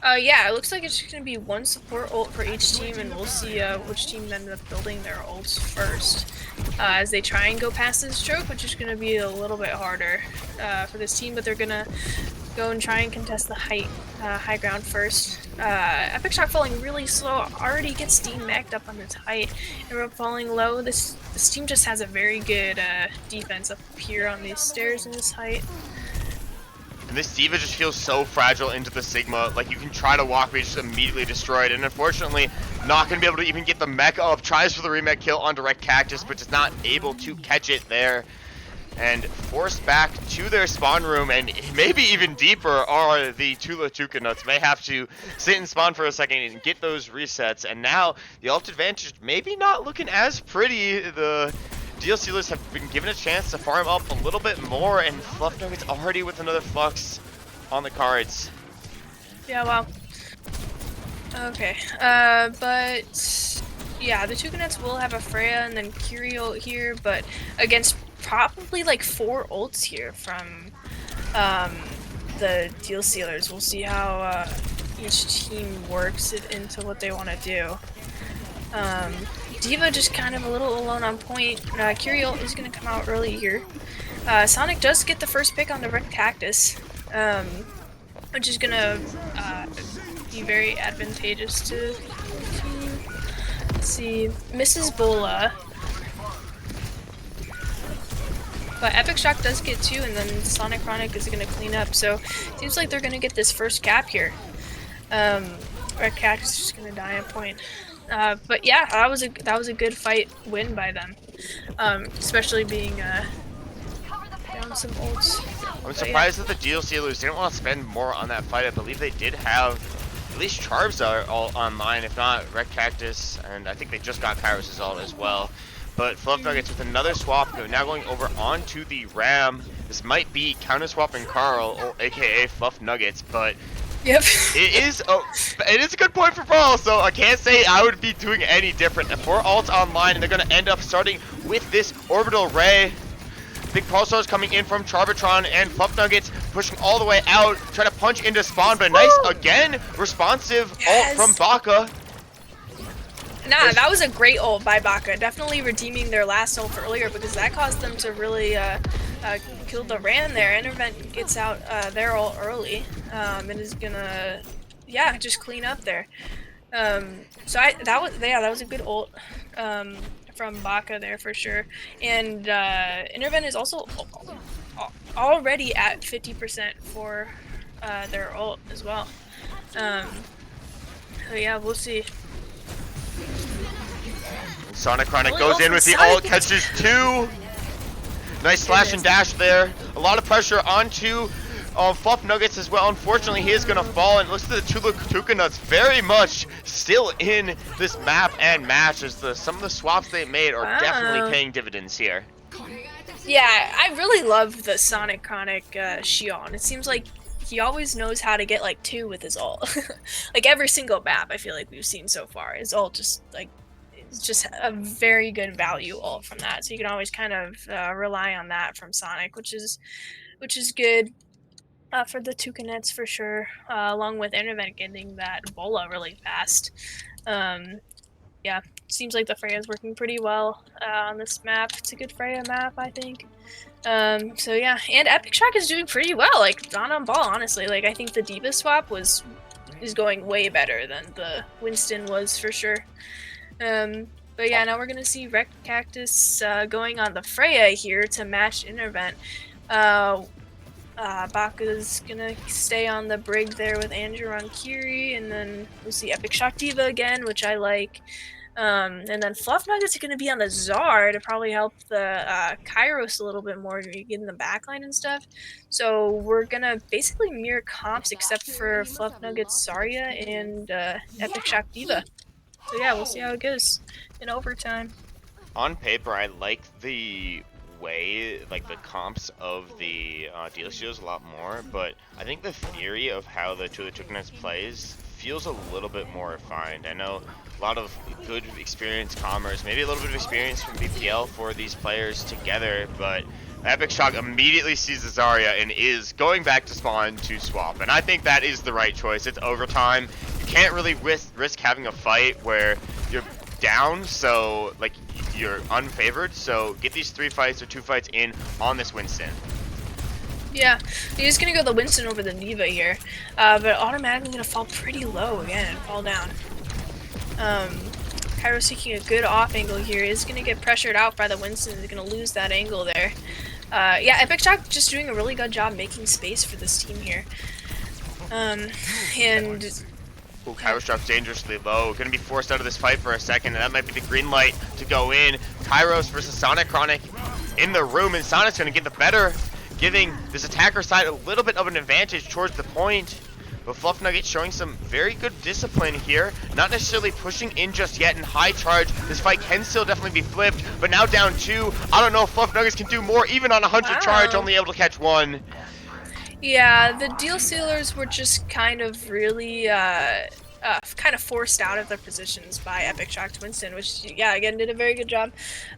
yeah, it looks like it's just going to be one support ult for each team, and we'll see which team ends up building their ults first. As they try and go past this stroke, which is going to be a little bit harder for this team, but they're going to go and try and contest the high ground first. Epic Shock falling really slow, already gets demacked up on this height, and we're falling low. This team just has a very good defense up here on these stairs in this height. And this D.Va just feels so fragile into the Sigma. Like, you can try to walk, but it's just immediately destroyed. And unfortunately, not going to be able to even get the mech up. Tries for the remech kill on Direct Cactus, but just not able to catch it there. And forced back to their spawn room, and maybe even deeper are the Tulua Toucanets. May have to sit and spawn for a second and get those resets. And now the ult advantage maybe not looking as pretty. The Deal Stealers have been given a chance to farm up a little bit more, and Fluff Nuggets already with another Flux on the cards. Yeah, well. Okay, but yeah, the Toucanets will have a Freya and then Curio here, but against probably like 4 ults here from the Deal Stealers. We'll see how each team works it into what they want to do. D.Va just kind of a little alone on point. Curio is going to come out early here. Sonic does get the first pick on the Red Cactus, which is going to be very advantageous to the team. Let's see, Mrs. Bola. but Epic Shock does get 2, and then Sonic Chronic is gonna clean up. So seems like they're gonna get this first cap here. Red Cactus is just gonna die at point. But yeah, that was a good fight win by them, especially being down some ults. I'm surprised that the Deal Stealers didn't want to spend more on that fight. I believe they did have at least Charbs are all online, if not Red Cactus, and I think they just got Kairos' ult as well. But Fluff Nuggets with another swap, now going over onto the Ram. This might be counter swapping Carl, or aka Fluff Nuggets, but yep. it is a good point for Paul, so I can't say I would be doing any different. 4 ults online, and they're going to end up starting with this Orbital Ray. Big Pulsars coming in from Charbitron, and Fluff Nuggets pushing all the way out, trying to punch into spawn, but nice, again, responsive ult from Baka. Nah, that was a great ult by Baka. Definitely redeeming their last ult earlier, because that caused them to really kill the Ram there. Intervent gets out their ult early, and is gonna, yeah, just clean up there. So that was a good ult from Baka there for sure. And Intervent is also already at 50% for their ult as well. So yeah, we'll see. Sonic Chronic goes in with the ult, catches 2. Nice slash and dash there. A lot of pressure onto Fluff Nuggets as well. Unfortunately, he is going to fall, and looks to the Toucanets very much still in this map and match, as some of the swaps they made are definitely paying dividends here. Yeah, I really love the Sonic Chronic Xion. It seems like he always knows how to get like 2 with his ult. Like every single map I feel like we've seen so far, his ult just like, it's just a very good value ult from that. So you can always kind of rely on that from Sonic, which is good for the Toucanets for sure, along with Intervent getting that Bola really fast. Yeah, seems like the Freya is working pretty well on this map. It's a good Freya map, I think. So yeah, and Epic Shock is doing pretty well, like on ball, honestly. Like I think the D.Va swap is going way better than the Winston was for sure. But yeah, now we're gonna see Red Cactus going on the Freya here to match Intervent. Baka's gonna stay on the Brig there with Andrew on Kiri, and then we'll see Epic Shock D.Va again, which I like. And then Fluff Nuggets are gonna be on the Czar to probably help the Kairos a little bit more, get in the backline and stuff. So we're gonna basically mirror comps except for Fluff Nuggets Zarya and Epic Shock D.Va. So yeah, we'll see how it goes in overtime. On paper, I like the way, like the comps of the deal steals a lot more, but I think the theory of how the Toucanets plays feels a little bit more refined. I know a lot of good experience commerce, maybe a little bit of experience from BPL for these players together, but Epic Shock immediately sees the Zarya and is going back to spawn to swap, and I think that is the right choice. It's overtime. You can't really risk having a fight where you're down, so like you're unfavored, so get these 3 fights or 2 fights in on this Winston. Yeah, he's gonna go the Winston over the D.Va here, but automatically gonna fall pretty low again and fall down. Cairo seeking a good off angle here, is gonna get pressured out by the Winston, is gonna lose that angle there. Yeah, Epic Shock just doing a really good job making space for this team here. And ooh, Kairos drops dangerously low. Gonna be forced out of this fight for a second, and that might be the green light to go in. Kairos versus Sonic Chronic in the room, and Sonic's gonna get the better, giving this attacker side a little bit of an advantage towards the point. But Fluff Nugget showing some very good discipline here, not necessarily pushing in just yet in high charge. This fight can still definitely be flipped, but now down 2. I don't know if Fluff Nuggets can do more, even on 100 charge, only able to catch 1. Yeah, the Deal Stealers were just kind of really kind of forced out of their positions by Epic Shock to Winston, which, yeah, again, did a very good job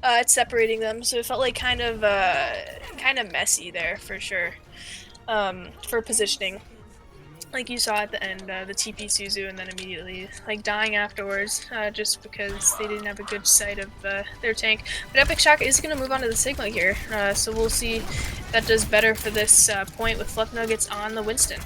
at separating them. So it felt like kind of messy there for sure for positioning. Like you saw at the end, the TP Suzu, and then immediately like dying afterwards, just because they didn't have a good sight of their tank. But Epic Shock is going to move on to the Sigma here, so we'll see if that does better for this point with Fluff Nuggets on the Winston.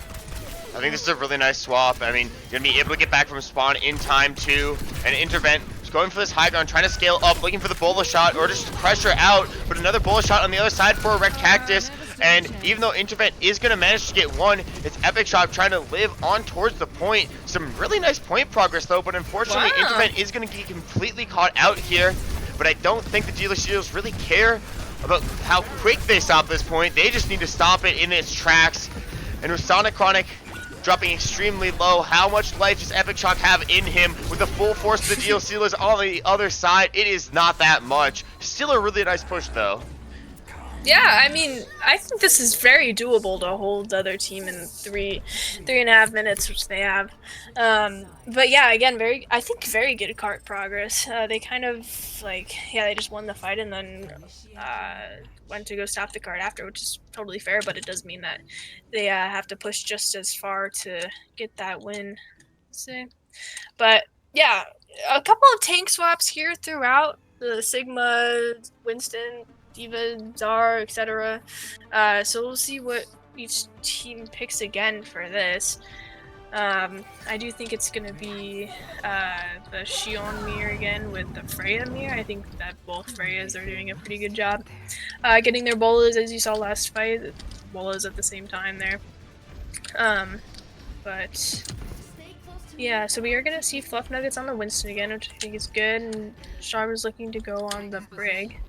I think this is a really nice swap. I mean, you're going to be able to get back from spawn in time too, and Intervent going for this high ground, trying to scale up, looking for the bolo shot or just pressure out, but another bolo shot on the other side for a Red Cactus. And even though Intervent is going to manage to get one, it's Epic Shock trying to live on towards the point. Some really nice point progress though, but unfortunately Intervent is going to get completely caught out here. But I don't think the Dealer Shields really care about how quick they stop this point. They just need to stop it in its tracks. And with Sonic Chronic dropping extremely low, how much life does Epic Shock have in him? With the full force of the Dealer Sealers on the other side, it is not that much. Still a really nice push though. Yeah, I mean, I think this is very doable to hold the other team in 3.5 minutes, which they have. But yeah, again, I think very good cart progress. They kind of they just won the fight and then went to go stop the cart after, which is totally fair. But it does mean that they have to push just as far to get that win. But yeah, a couple of tank swaps here throughout the Sigma, Winston, Diva, Zar, etc. So we'll see what each team picks again for this. I do think it's going to be the Xion Mir again with the Freya Mir. I think that both Freyas are doing a pretty good job getting their bolas, as you saw last fight. Bolas at the same time there. But yeah, so we are going to see Fluff Nuggets on the Winston again, which I think is good. And Sharp is looking to go on the Brig.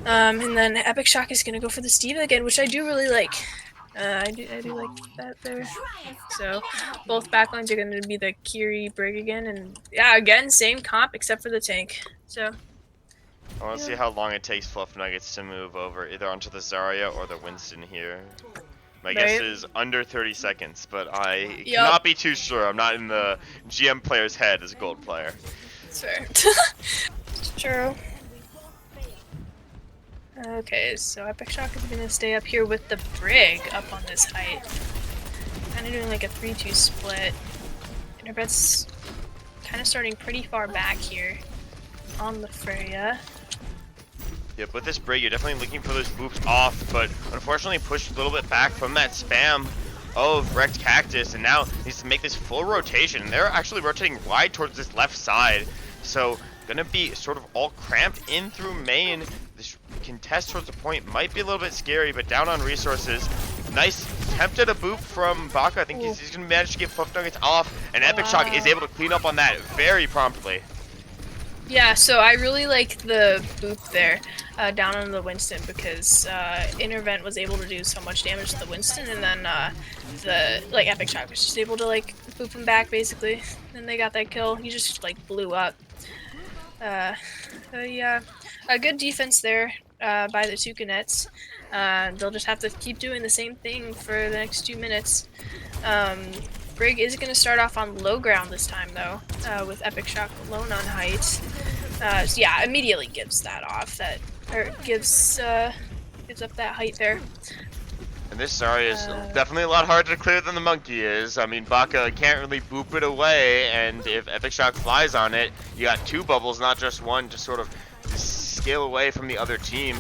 And then Epic Shock is gonna go for the Steve again, which I do really like. I do like that there. So both backlines are gonna be the Kiri Brig again, and yeah, again same comp except for the tank. So I want to see how long it takes Fluff Nuggets to move over, either onto the Zarya or the Winston here. My guess is under 30 seconds, but I cannot be too sure. I'm not in the GM player's head as a gold player. That's fair. It's true. Okay, so Epic Shock is going to stay up here with the Brig up on this height. Kind of doing like a 3-2 split. Intervet's kind of starting pretty far back here on the Freya. Yep, with this Brig, you're definitely looking for those boops off, but unfortunately pushed a little bit back from that spam of Wrecked Cactus, and now needs to make this full rotation. They're actually rotating wide towards this left side, so gonna be sort of all cramped in through main. This contest towards the point might be a little bit scary, but down on resources. Nice attempt at a boop from Baka. I think he's gonna manage to get Fluff Nuggets off, and Epic Shock is able to clean up on that very promptly. Yeah, so I really like the boop there down on the Winston, because Intervent was able to do so much damage to the Winston, and then the Epic Shock was just able to boop him back basically. And they got that kill. He just blew up. Yeah, a good defense there by the Toucanets. They'll just have to keep doing the same thing for the next 2 minutes. Brig is going to start off on low ground this time, though, with Epic Shock alone on height. So yeah, immediately gives that off. Gives up that height there. And this Zarya is definitely a lot harder to clear than the Monkey is. I mean, Baka can't really boop it away, and if Epic Shock flies on it, you got 2 bubbles, not just one, to sort of scale away from the other team.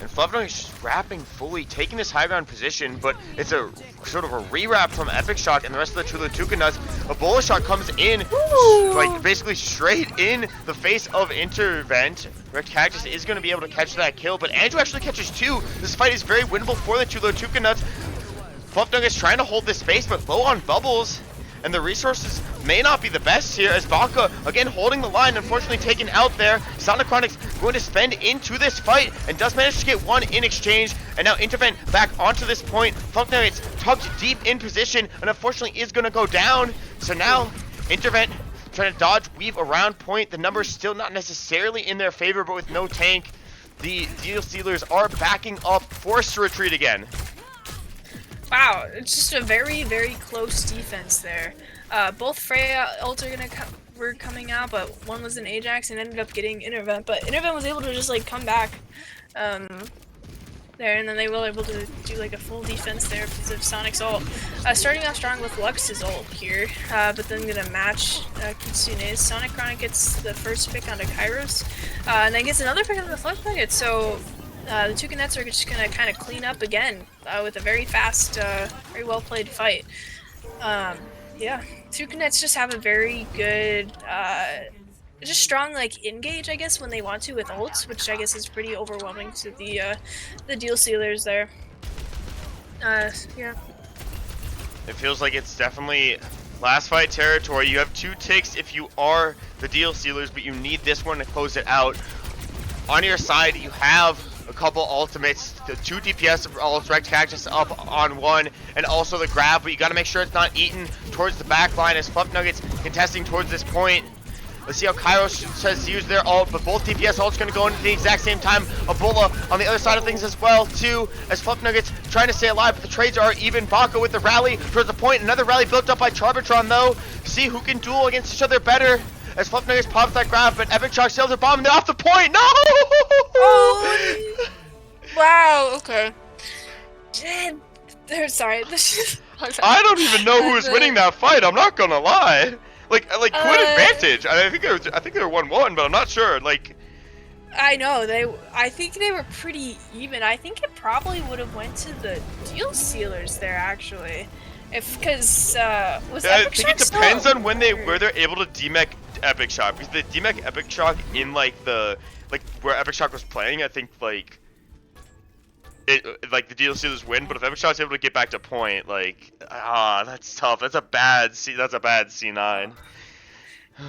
And Fluffnug is just wrapping fully, taking this high ground position, but it's a sort of a re-wrap from Epic Shock and the rest of the Tulua Toucanets. A Bola shot comes in, basically straight in the face of Intervent. Wrecked Cactus is going to be able to catch that kill, but Andrew actually catches 2. This fight is very winnable for the Tulua Toucanets. Fluffnug is trying to hold this space, but low on bubbles. And the resources may not be the best here, as Baka, again, holding the line, unfortunately taken out there. Sonic Chronic's going to spend into this fight, and does manage to get 1 in exchange. And now Intervent back onto this point. Fluffnug is tucked deep in position, and unfortunately is going to go down. So now, Intervent trying to dodge, weave around point. The numbers still not necessarily in their favor, but with no tank, the Deal Stealers are backing up, forced to retreat again. Wow, it's just a very, very close defense there. Both Freya ults were coming out, but one was an Ajax and ended up getting Intervent. But Intervent was able to just come back there, and then they were able to do a full defense there because of Sonic's ult. Starting off strong with Lux's ult here, but then gonna match Kitsune's. Sonic Chronic gets the first pick onto Kairos, and then gets another pick on the Flush Nugget. So the Toucanets are just gonna kind of clean up again with a very fast, very well played fight. Yeah, Toucanets just have a very good just strong like engage, I guess, when they want to with ults, which I guess is pretty overwhelming to the deal sealers there. Yeah. It feels like it's definitely last fight territory. You have 2 ticks if you are the deal sealers, but you need this one to close it out. On your side, you have a couple ultimates, the 2 DPS of Ultrect Cactus up on 1, and also the grab, but you gotta make sure it's not eaten towards the back line as Fluff Nuggets contesting towards this point. Let's see how Kairos says to use their ult, but both DPS ults going to go in at the exact same time. Ebola on the other side of things as well, too, as Fluff Nuggets trying to stay alive, but the trades are even. Baka with the rally towards the point. Another rally built up by Charbitron, though. See who can duel against each other better. As Fluff Nuggets pops that grab, but Epic Shock sails a bomb, and they're off the point. No! Oh, wow. Okay. Sorry. I don't even know who is winning that fight. I'm not gonna lie. Like who had advantage? I think they were 1-1, but I'm not sure. Like, I know I think they were pretty even. I think it probably would have went to the deal sealers there actually, because was I Epic think Shock it depends still on when where they're able to demech Epic Shock, because they demech Epic Shock in like where Epic Shock was playing. I think like the deal sealers win, but if Epic Shock's able to get back to point, like that's tough. That's a bad C9.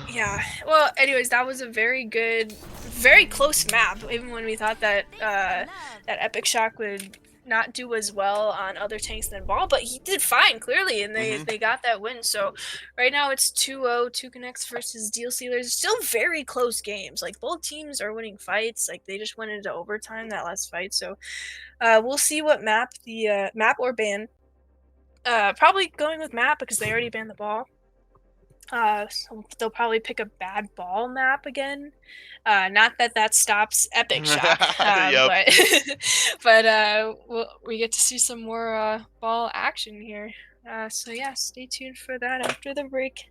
Yeah. Well, anyways, that was a very good, very close map. Even when we thought that that Epic Shock would not do as well on other tanks than Ball, but he did fine clearly, and they got that win. So right now it's 2-0 Toucanets versus Deal Sealers. Still very close games. Like both teams are winning fights. Like they just went into overtime that last fight. So we'll see what map the map or ban. Probably going with map because they already banned the Ball. So they'll probably pick a bad ball map again. Not that that stops Epic Shock, Yep. but we get to see some more ball action here. So yeah, stay tuned for that after the break.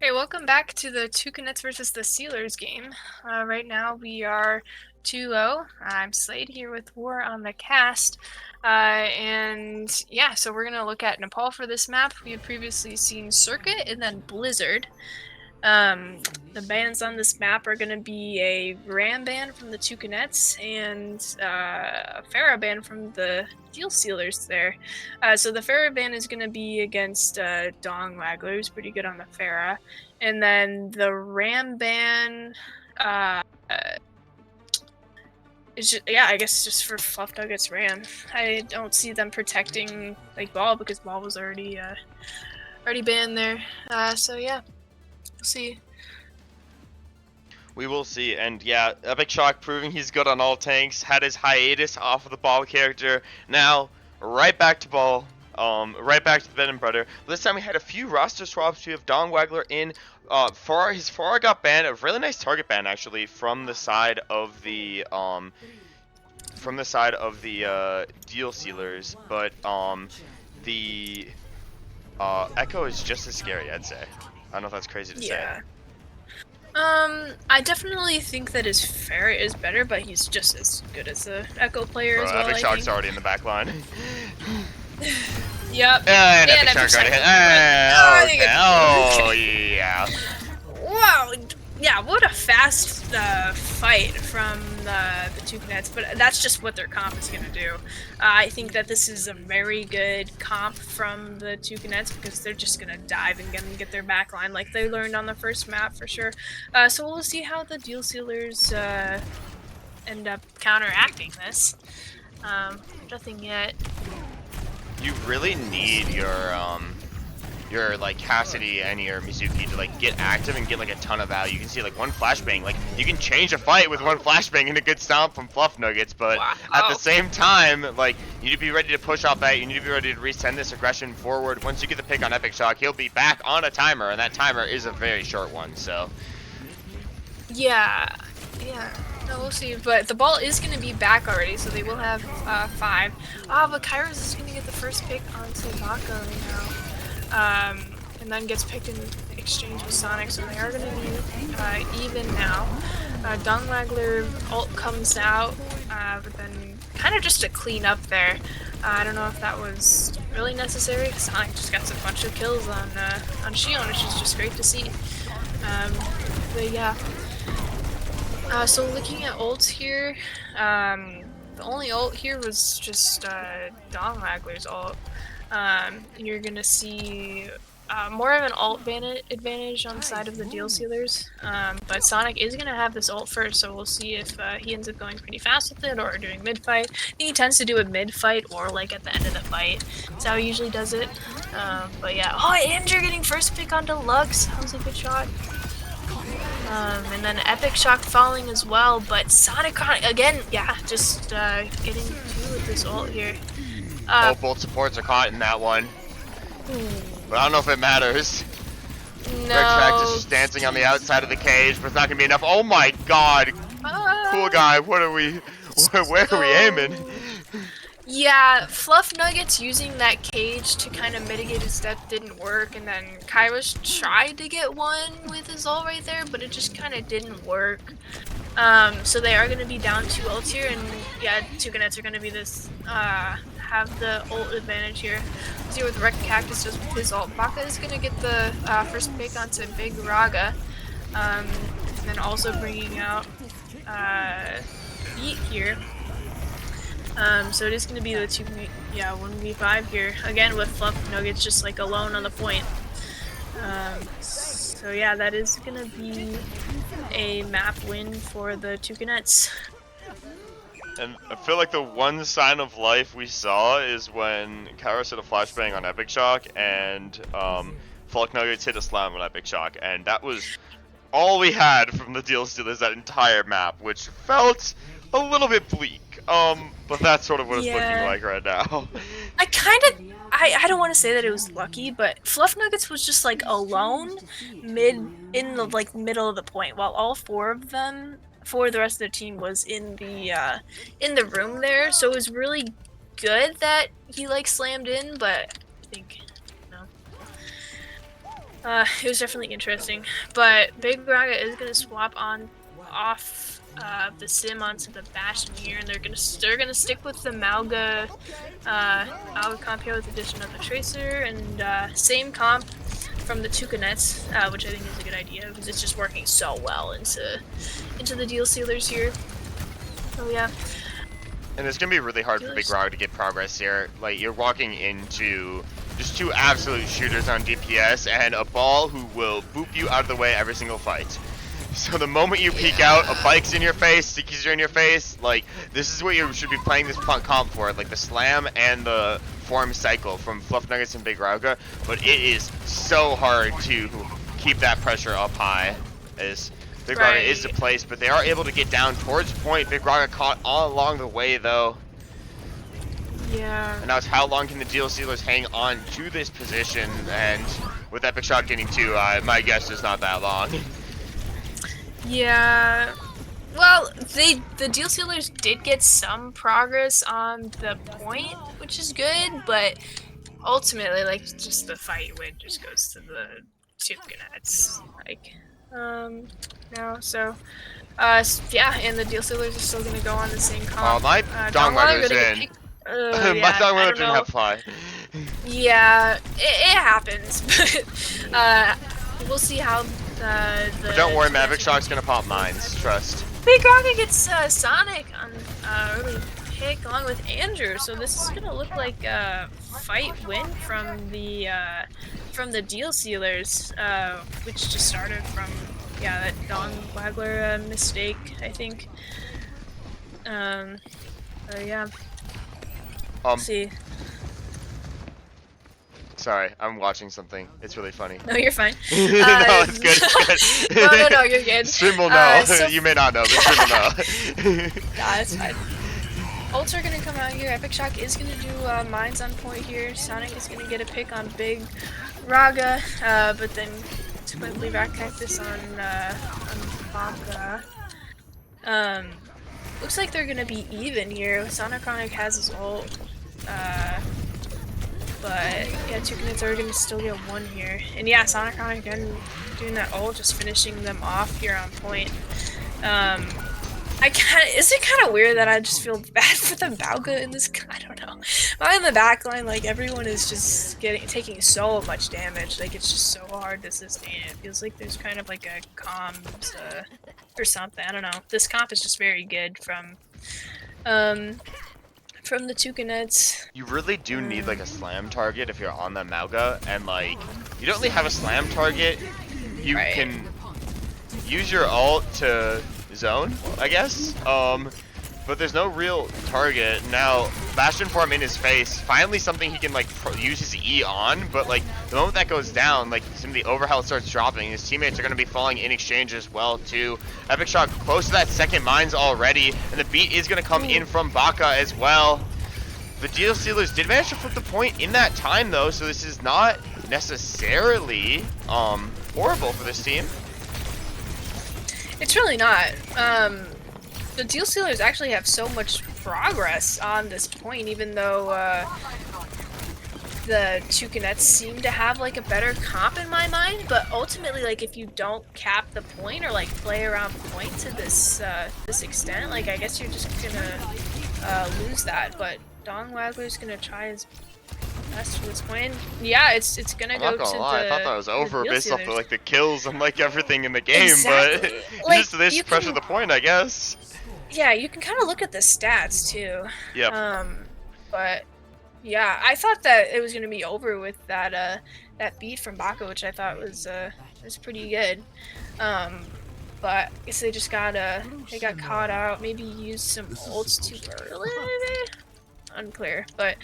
Hey, welcome back to the Toucanets versus the Sealers game. Right now we are 2-0. I'm Slade here with War on the cast. And yeah, so we're going to look at Nepal for this map. We had previously seen Circuit and then Blizzard. The bans on this map are going to be a Ram ban from the Toucanets and a Pharah ban from the Deal Sealers there. So the Pharah ban is going to be against Dong Wagler, who's pretty good on the Pharah. And then the Ram ban is just, yeah, I guess just for Fluff Nuggets Ram. I don't see them protecting like Ball because Ball was already banned there. So yeah. We'll see. We will see, and yeah, Epic Shock proving he's good on all tanks, had his hiatus off of the Ball character, now right back to Ball, right back to the Bed and Brother. This time we had a few roster swaps. We have Dong Wagler in, his Pharah got banned, a really nice target ban actually, from the side of the, Deal Sealers, but, the, Echo is just as scary, I'd say. I don't know if that's crazy to say. I definitely think that his Pharah is better, but he's just as good as the Echo player as well. Epic Shock's already in the back line. Yep. And Epic Shock already hit. Oh, yeah. Wow. Yeah, what a fast fight from the Toucanets, but that's just what their comp is going to do. I think that this is a very good comp from the Toucanets because they're just going to dive and get their backline like they learned on the first map for sure. So we'll see how the Deal Sealers end up counteracting this. Nothing yet. You really need your like Cassidy and your Mizuki to like get active and get like a ton of value. You can see like one flashbang, like you can change a fight with one flashbang and a good stomp from Fluff Nuggets, but at the same time, like you need to be ready to push off that. You need to be ready to resend this aggression forward. Once you get the pick on Epic Shock, he'll be back on a timer, and that timer is a very short one. So yeah. No, we'll see. But the Ball is going to be back already, so they will have 5. But Kairos is going to get the first pick onto Baka now. And then gets picked in exchange with Sonic, so they are going to be even now. Dong Wagler ult comes out, but then kind of just to clean up there. I don't know if that was really necessary. Sonic just got a bunch of kills on Shion, which is just great to see. But yeah. So looking at ults here, the only ult here was just Dong Wagler's ult. You're gonna see more of an ult advantage on the side of the Deal Sealers, but Sonic is gonna have this ult first, so we'll see if he ends up going pretty fast with it or doing mid-fight. I think he tends to do it mid-fight or like at the end of the fight. That's how he usually does it. But yeah, and you're getting first pick on Deluxe. That was a good shot. And then Epic Shock falling as well, but Sonic again, yeah, just getting 2 with this ult here. both supports are caught in that one. But I don't know if it matters. No. Rex is dancing on the outside of the cage, but it's not gonna be enough. Oh my god! Cool guy, what are we? Where are we aiming? Yeah, Fluff Nuggets using that cage to kind of mitigate his death didn't work, and then Kairos tried to get one with his ult right there, but it just kind of didn't work. So they are going to be down 2 ults here, and yeah, Toucanets are going to be this, have the ult advantage here. See with Wreck Cactus does with his ult. Baka is going to get the first pick onto Big Raga, and then also bringing out Beat here. So it is going to be the 1v5 here, again with Fluff Nuggets just like alone on the point. So yeah, that is going to be a map win for the Toucanets. And I feel like the one sign of life we saw is when Kairos hit a flashbang on Epic Shock and Fluff Nuggets hit a slam on Epic Shock, and that was all we had from the Deal Stealers that entire map, which felt a little bit bleak. But that's sort of what it's looking like right now. I don't want to say that it was lucky, but Fluff Nuggets was just like alone in the like middle of the point, while all 4 of them for the rest of the team was in the room there. So it was really good that he like slammed in, but I think It was definitely interesting, but Big Raga is gonna swap on off the sim onto the Bastion here, and they're gonna stick with the Malga comp here with the addition of the Tracer and same comp from the Toucanets, which I think is a good idea because it's just working so well into the deal sealers here. Oh yeah. And it's gonna be really hard for Big Raga to get progress here. Like, you're walking into just two absolute shooters on DPS and a ball who will boop you out of the way every single fight. So the moment you peek out, a bike's in your face, stickies are in your face. Like, this is what you should be playing this comp for, like the slam and the form cycle from Fluff Nuggets and Big Raga. But it is so hard to keep that pressure up high, as Big Raga is the place, but they are able to get down towards point. Big Raga caught all along the way though. Yeah. And now it's how long can the deal sealers hang on to this position, and with Epic Shock getting two, my guess is not that long. Yeah. Well, the deal sealers did get some progress on the point, which is good, but ultimately, like, just the fight win just goes to the Toucanets. Like, now, so, yeah, and the deal sealers are still gonna go on the same comp. Oh, my Dongwagler's in. Yeah, my Dongwagler didn't have fly. Yeah, it happens, but we'll see how but don't worry, Epic Shock's gonna pop mines, trust. Big Raga gets Sonic on early pick along with Andrew, so this is gonna look like a fight win from the deal sealers, which just started from that Don Wagler mistake, I think. Yeah. Let's see. Sorry, I'm watching something. It's really funny. No, you're fine. No, it's good. It's good. No, you're good. Stream will know. You may not know, but stream will know. Nah, it's fine. Ults are gonna come out here. Epic Shock is gonna do mines on point here. Sonic is gonna get a pick on Big Raga, but then quickly back cactus on Baka. Looks like they're gonna be even here. Sonicronic has his ult. But yeah, Toucanets are gonna still get one here. And yeah, Sonicronic again doing that ult, just finishing them off here on point. Is it kind of weird that I just feel bad for the Bauga in this? I don't know. I'm in the back line, like everyone is just taking so much damage. Like it's just so hard to sustain it. It feels like there's kind of like a comms or something. I don't know. This comp is just very good from the Toucanets. You really do need like a slam target if you're on the Mauga, and like you don't really have a slam target. You can use your ult to zone, I guess. But there's no real target. Now, Bastion form in his face, finally something he can like use his E on, but like the moment that goes down, like some of the overhealth starts dropping. His teammates are going to be falling in exchange as well too. Epic Shock close to that second mines already, and the beat is going to come in from Baka as well. The deal sealers did manage to flip the point in that time though, so this is not necessarily horrible for this team. It's really not. The deal sealers actually have so much progress on this point, even though the Toucanets seem to have like a better comp in my mind. But ultimately, like if you don't cap the point or like play around point to this extent, like I guess you're just gonna lose that. But Don Wagler's gonna try his best for this point. Yeah, it's gonna go to the. I thought that was over based off of like the kills and like everything in the game, exactly. but Like, just this pressure the point, I guess. Yeah, you can kind of look at the stats too. Yep. But yeah, I thought that it was gonna be over with that that beat from Baka, which I thought was pretty good. But I guess they just got caught out. Maybe used some ults too early. Maybe? Unclear, but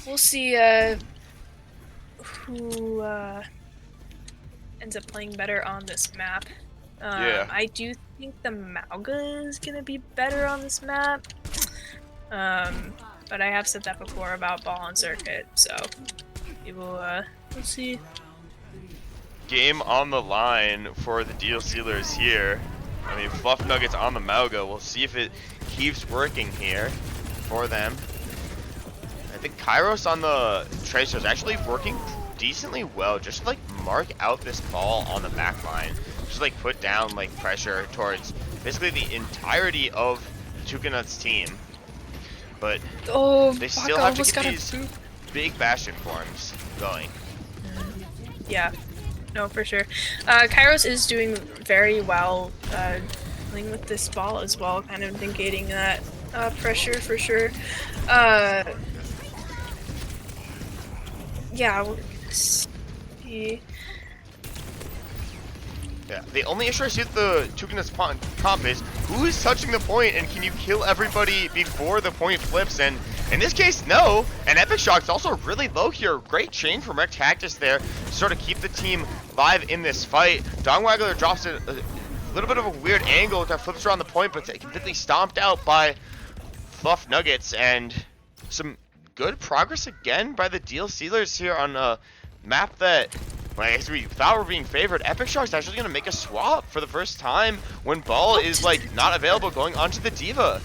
we'll see who ends up playing better on this map. Yeah. I do think the Mauga is gonna be better on this map. But I have said that before about ball on circuit, so we will we'll see. Game on the line for the deal sealers here. I mean, Fluff Nuggets on the Mauga. We'll see if it keeps working here for them. I think Kairos on the Tracer is actually working decently well just to like mark out this ball on the back line. Just like put down like pressure towards basically the entirety of Toucanets' team. But Oh, they still Baka have to almost get got a these big Bastion forms going. Yeah, no, for sure. Kairos is doing very well playing with this ball as well, kind of negating that pressure for sure. Yeah, we're gonna see. Yeah, the only issue I see with the Toucanets comp is who is touching the point and can you kill everybody before the point flips? And in this case, no. And Epic Shock's also really low here. Great chain from Rect Cactus there to sort of keep the team live in this fight. Dong Waggler drops a little bit of a weird angle that flips around the point, but completely stomped out by Fluff Nuggets. And some good progress again by the Deal Sealers here on a map that, I guess we thought were being favored. Epic Shark's actually going to make a swap for the first time when ball is like not available going onto the Diva.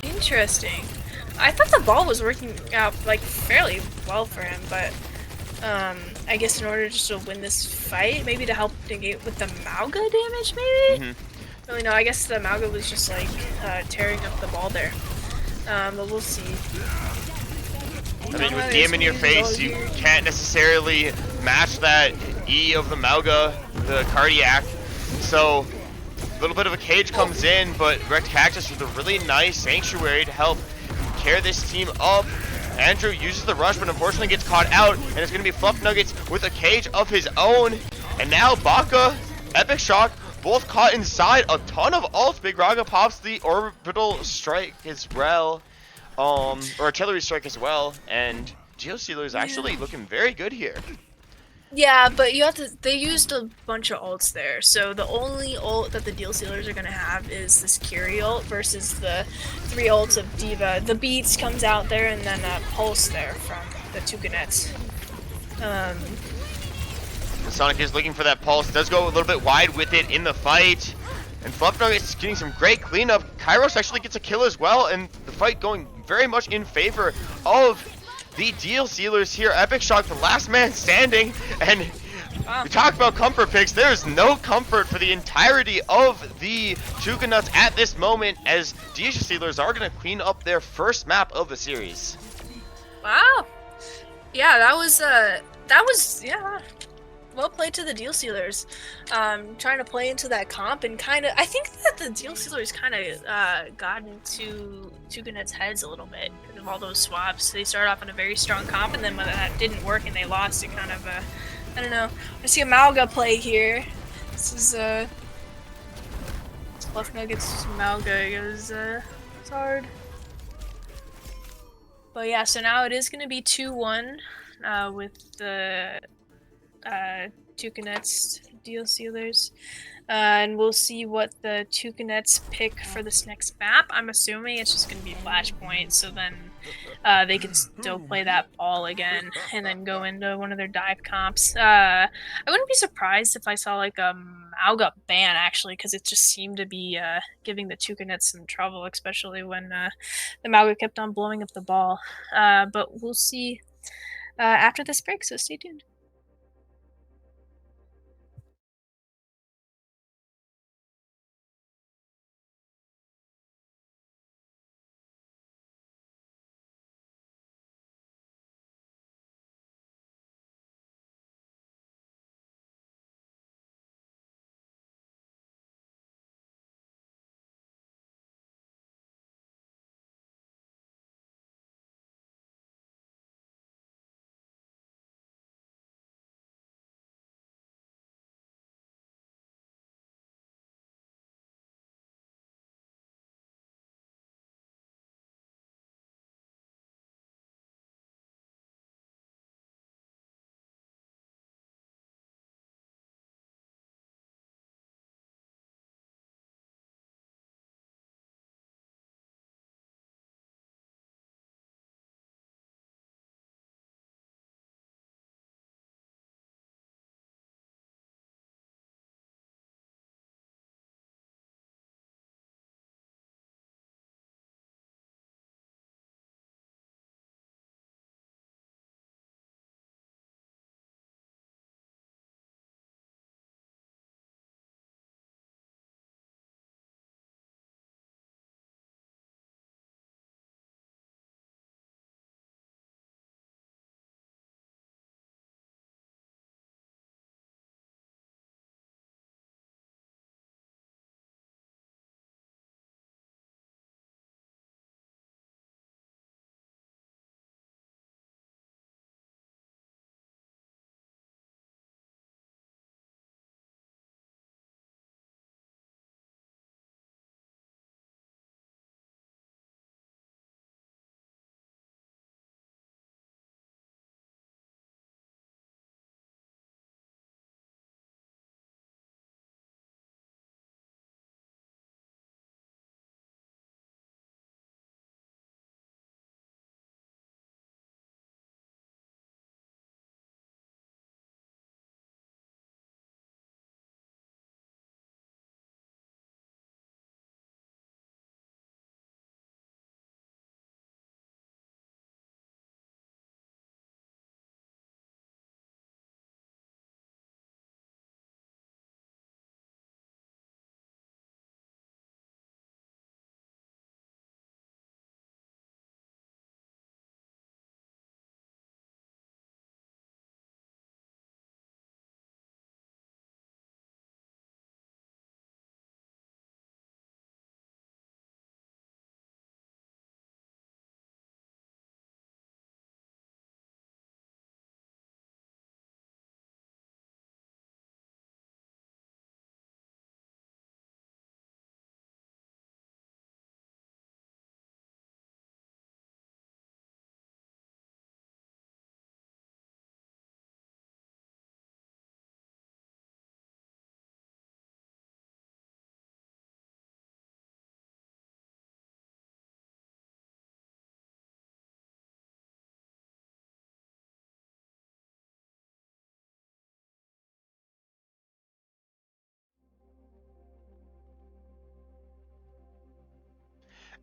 Interesting. I thought the ball was working out like fairly well for him, but I guess in order just to win this fight, maybe to help negate with the Mauga damage, maybe? Really, no, I guess the Mauga was just like tearing up the ball there. But we'll see. I mean, with DM in your face, you can't necessarily match that E of the Mauga, the Cardiac. So, a little bit of a cage comes in, but Rect Cactus with a really nice Sanctuary to help carry this team up. Andrew uses the rush, but unfortunately gets caught out, and it's going to be Fluff Nuggets with a cage of his own. And now Baka, Epic Shock, both caught inside a ton of ults. Big Raga pops the Orbital Strike as well. Or Artillery Strike as well, and Geosealer is actually looking very good here. Yeah, but you have to. They used a bunch of ults there, so the only ult that the Deal Sealers are gonna have is this Curie ult versus the 3 ults of Diva. The Beats comes out there, and then a Pulse there from the Toucanets. Sonic is looking for that Pulse. Does go a little bit wide with it in the fight. And Fluff Nuggets getting some great cleanup. Kairos actually gets a kill as well, and the fight going very much in favor of the Deal Sealers here. Epic Shock, the last man standing, and we talk about comfort picks. There is no comfort for the entirety of the Toucanets at this moment, as Deal Sealers are going to clean up their first map of the series. Wow. Yeah, that was yeah. Well played to the Deal Sealers. Trying to play into that comp and kind of, I think that the Deal Sealers kind of got into Toucanets' heads a little bit because of all those swaps. They started off on a very strong comp, and then when that didn't work and they lost, it kind of, I don't know. I see a Mauga play here. This is Fluff Nuggets Mauga. It's hard. But yeah, so now it is going to be 2-1 with the Toucanets Deal Sealers. And we'll see what the Toucanets pick for this next map. I'm assuming it's just going to be Flashpoint, so then they can still play that ball again and then go into one of their dive comps. I wouldn't be surprised if I saw like a Mauga ban, actually, because it just seemed to be giving the Toucanets some trouble, especially when the Mauga kept on blowing up the ball. But we'll see after this break, so stay tuned.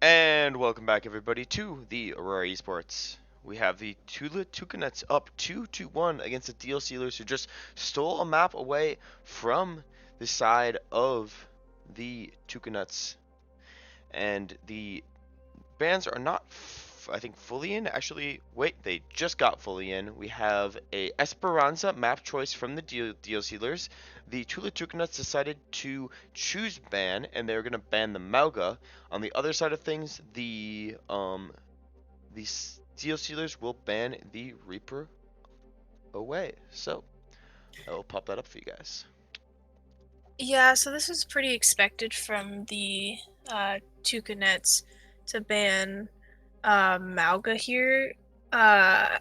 And welcome back, everybody, to the Aurora Esports. We have the Toucanets up 2-1 against the Deal Sealers, who just stole a map away from the side of the Toucanets. And the bans are not, I think, fully in. Actually, wait, they just got fully in. We have a Esperanza map choice from the Deal Sealers. The Toucanets decided to choose ban, and they're going to ban the Mauga. On the other side of things, the Deal Sealers will ban the Reaper away. So, I will pop that up for you guys. Yeah, so this is pretty expected from the Toucanets to ban Mauga here. Yeah,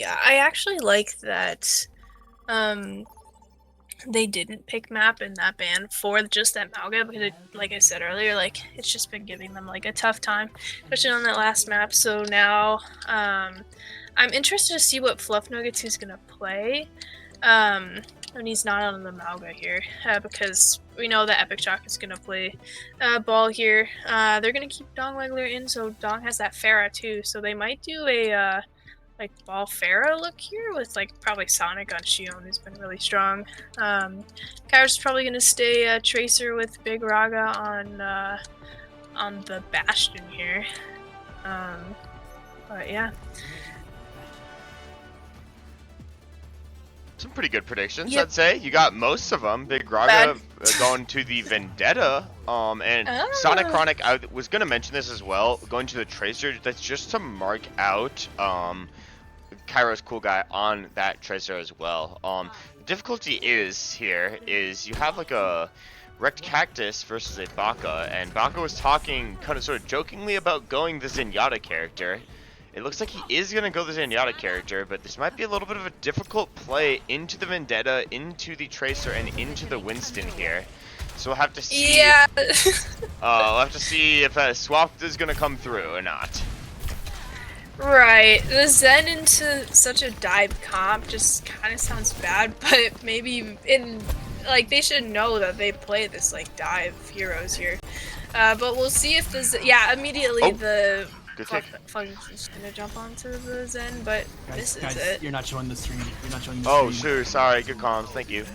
I actually like that they didn't pick map in that ban for just that Mauga, because like I said earlier, like it's just been giving them like a tough time, especially on that last map. So now I'm interested to see what Fluff Nuggets is gonna play. And he's not on the Mauga here, because we know that Epic Shock is gonna play ball here. They're gonna keep Dong Wegler in, so Dong has that Pharah too, so they might do a like ball Pharah look here with like probably Sonic on Shion, who's been really strong. Kyrus is probably gonna stay Tracer with Big Raga on the Bastion here. But yeah. Some pretty good predictions, yep. I'd say. You got most of them. Big Raga going to the Vendetta, and Sonic Chronic, I was going to mention this as well, going to the Tracer. That's just to mark out Kairo's cool guy on that Tracer as well. The difficulty is you have like a Wrecked Cactus versus a Baka, and Baka was talking kind of sort of jokingly about going the Zenyatta character. It looks like he is going to go the Zenyatta character, but this might be a little bit of a difficult play into the Vendetta, into the Tracer, and into the Winston here. So we'll have to see. Yeah. We'll have to see if that swap is going to come through or not. Right. The Zen into such a dive comp just kind of sounds bad, but maybe like they should know that they play this like dive heroes here. But we'll see if immediately the Fug's just gonna jump onto the Zen, but this is it. You're not showing the stream. You're not showing the stream. Oh, stream. sure. Sorry. Good comms. Thank you.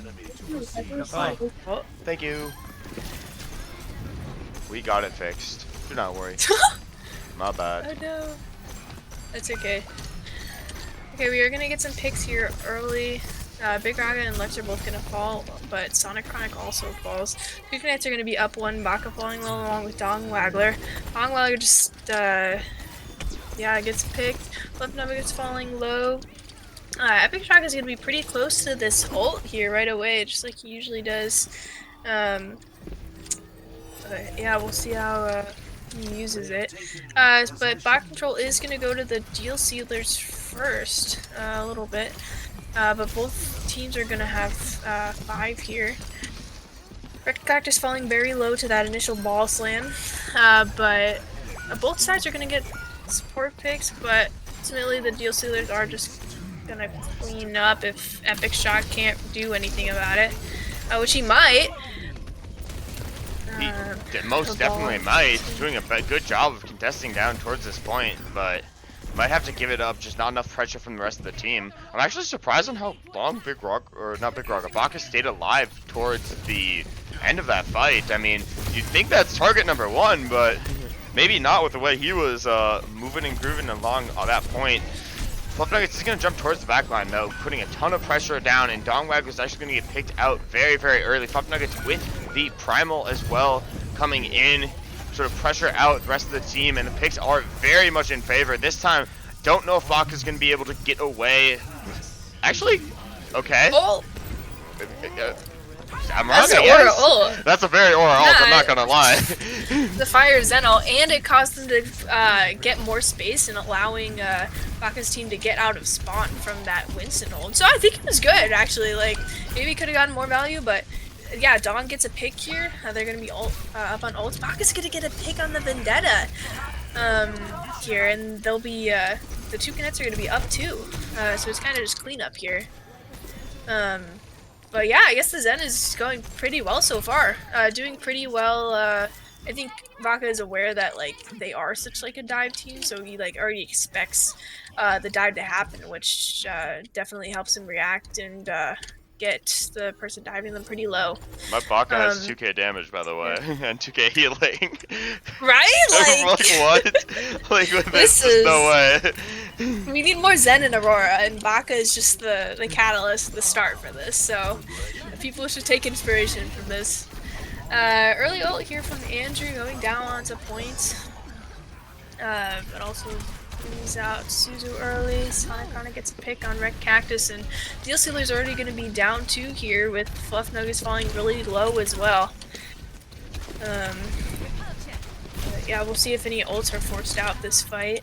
Oh. Thank you. We got it fixed. Do not worry. My bad. Oh no. That's okay. Okay, we are gonna get some picks here early. Big Raga and Lex are both gonna fall, but Sonic Chronic also falls. Toucanets are gonna be up one, Baka falling low along with Dong Wagler. Dong Wagler just, gets picked. Flip Number gets falling low. Epic Shock is gonna be pretty close to this ult here right away, just like he usually does. But yeah, we'll see how he uses it. But bot control is gonna go to the Deal Sealers first, a little bit. But both teams are gonna have 5 here. Wrecked Cactus falling very low to that initial ball slam, but both sides are gonna get support picks, but ultimately the Deal Sealers are just gonna clean up if Epic Shock can't do anything about it, which he might. He most definitely might. He's doing a good job of contesting down towards this point, but might have to give it up, just not enough pressure from the rest of the team. I'm actually surprised on how long Baka stayed alive towards the end of that fight. I mean, you'd think that's target number 1, but maybe not with the way he was moving and grooving along at that point. Fluff Nuggets is going to jump towards the back line, though, putting a ton of pressure down, and Dong Wag is actually going to get picked out very, very early. Fluff Nuggets with the Primal as well coming in, sort of pressure out the rest of the team, and the picks are very much in favor. This time, don't know if Baka is going to be able to get away. Actually, okay. Oh. I'm wrong, I guess. Ult. That's a very Aura ult, I'm not gonna lie. The fire Zeno, and it caused them to get more space and allowing Baka's team to get out of spawn from that Winston ult. So I think it was good, actually. Like, maybe could have gotten more value, but yeah, Dawn gets a pick here. They're gonna be up on ult. Baka's gonna get a pick on the Vendetta here, and they'll be the Toucanets are gonna be up too. So it's kind of just cleanup here. But yeah, I guess the Zen is going pretty well so far. Doing pretty well I think Vaca is aware that like they are such like a dive team, so he like already expects the dive to happen, which definitely helps him react and get the person diving them pretty low. My Baka has Um, 2k damage, by the way, yeah. and 2k healing. Right? I'm Like, like, what? Like, with this there's no is. way. We need more Zen in Aurora, and Baka is just the catalyst, the start for this. So people should take inspiration from this. Early ult here from Andrew going down onto point, but also brings out Suzu early. Sonic kind of gets a pick on Red Cactus, and Deal Stealer's already going to be down 2 here with Fluff Nuggets falling really low as well. Yeah, we'll see if any ults are forced out this fight.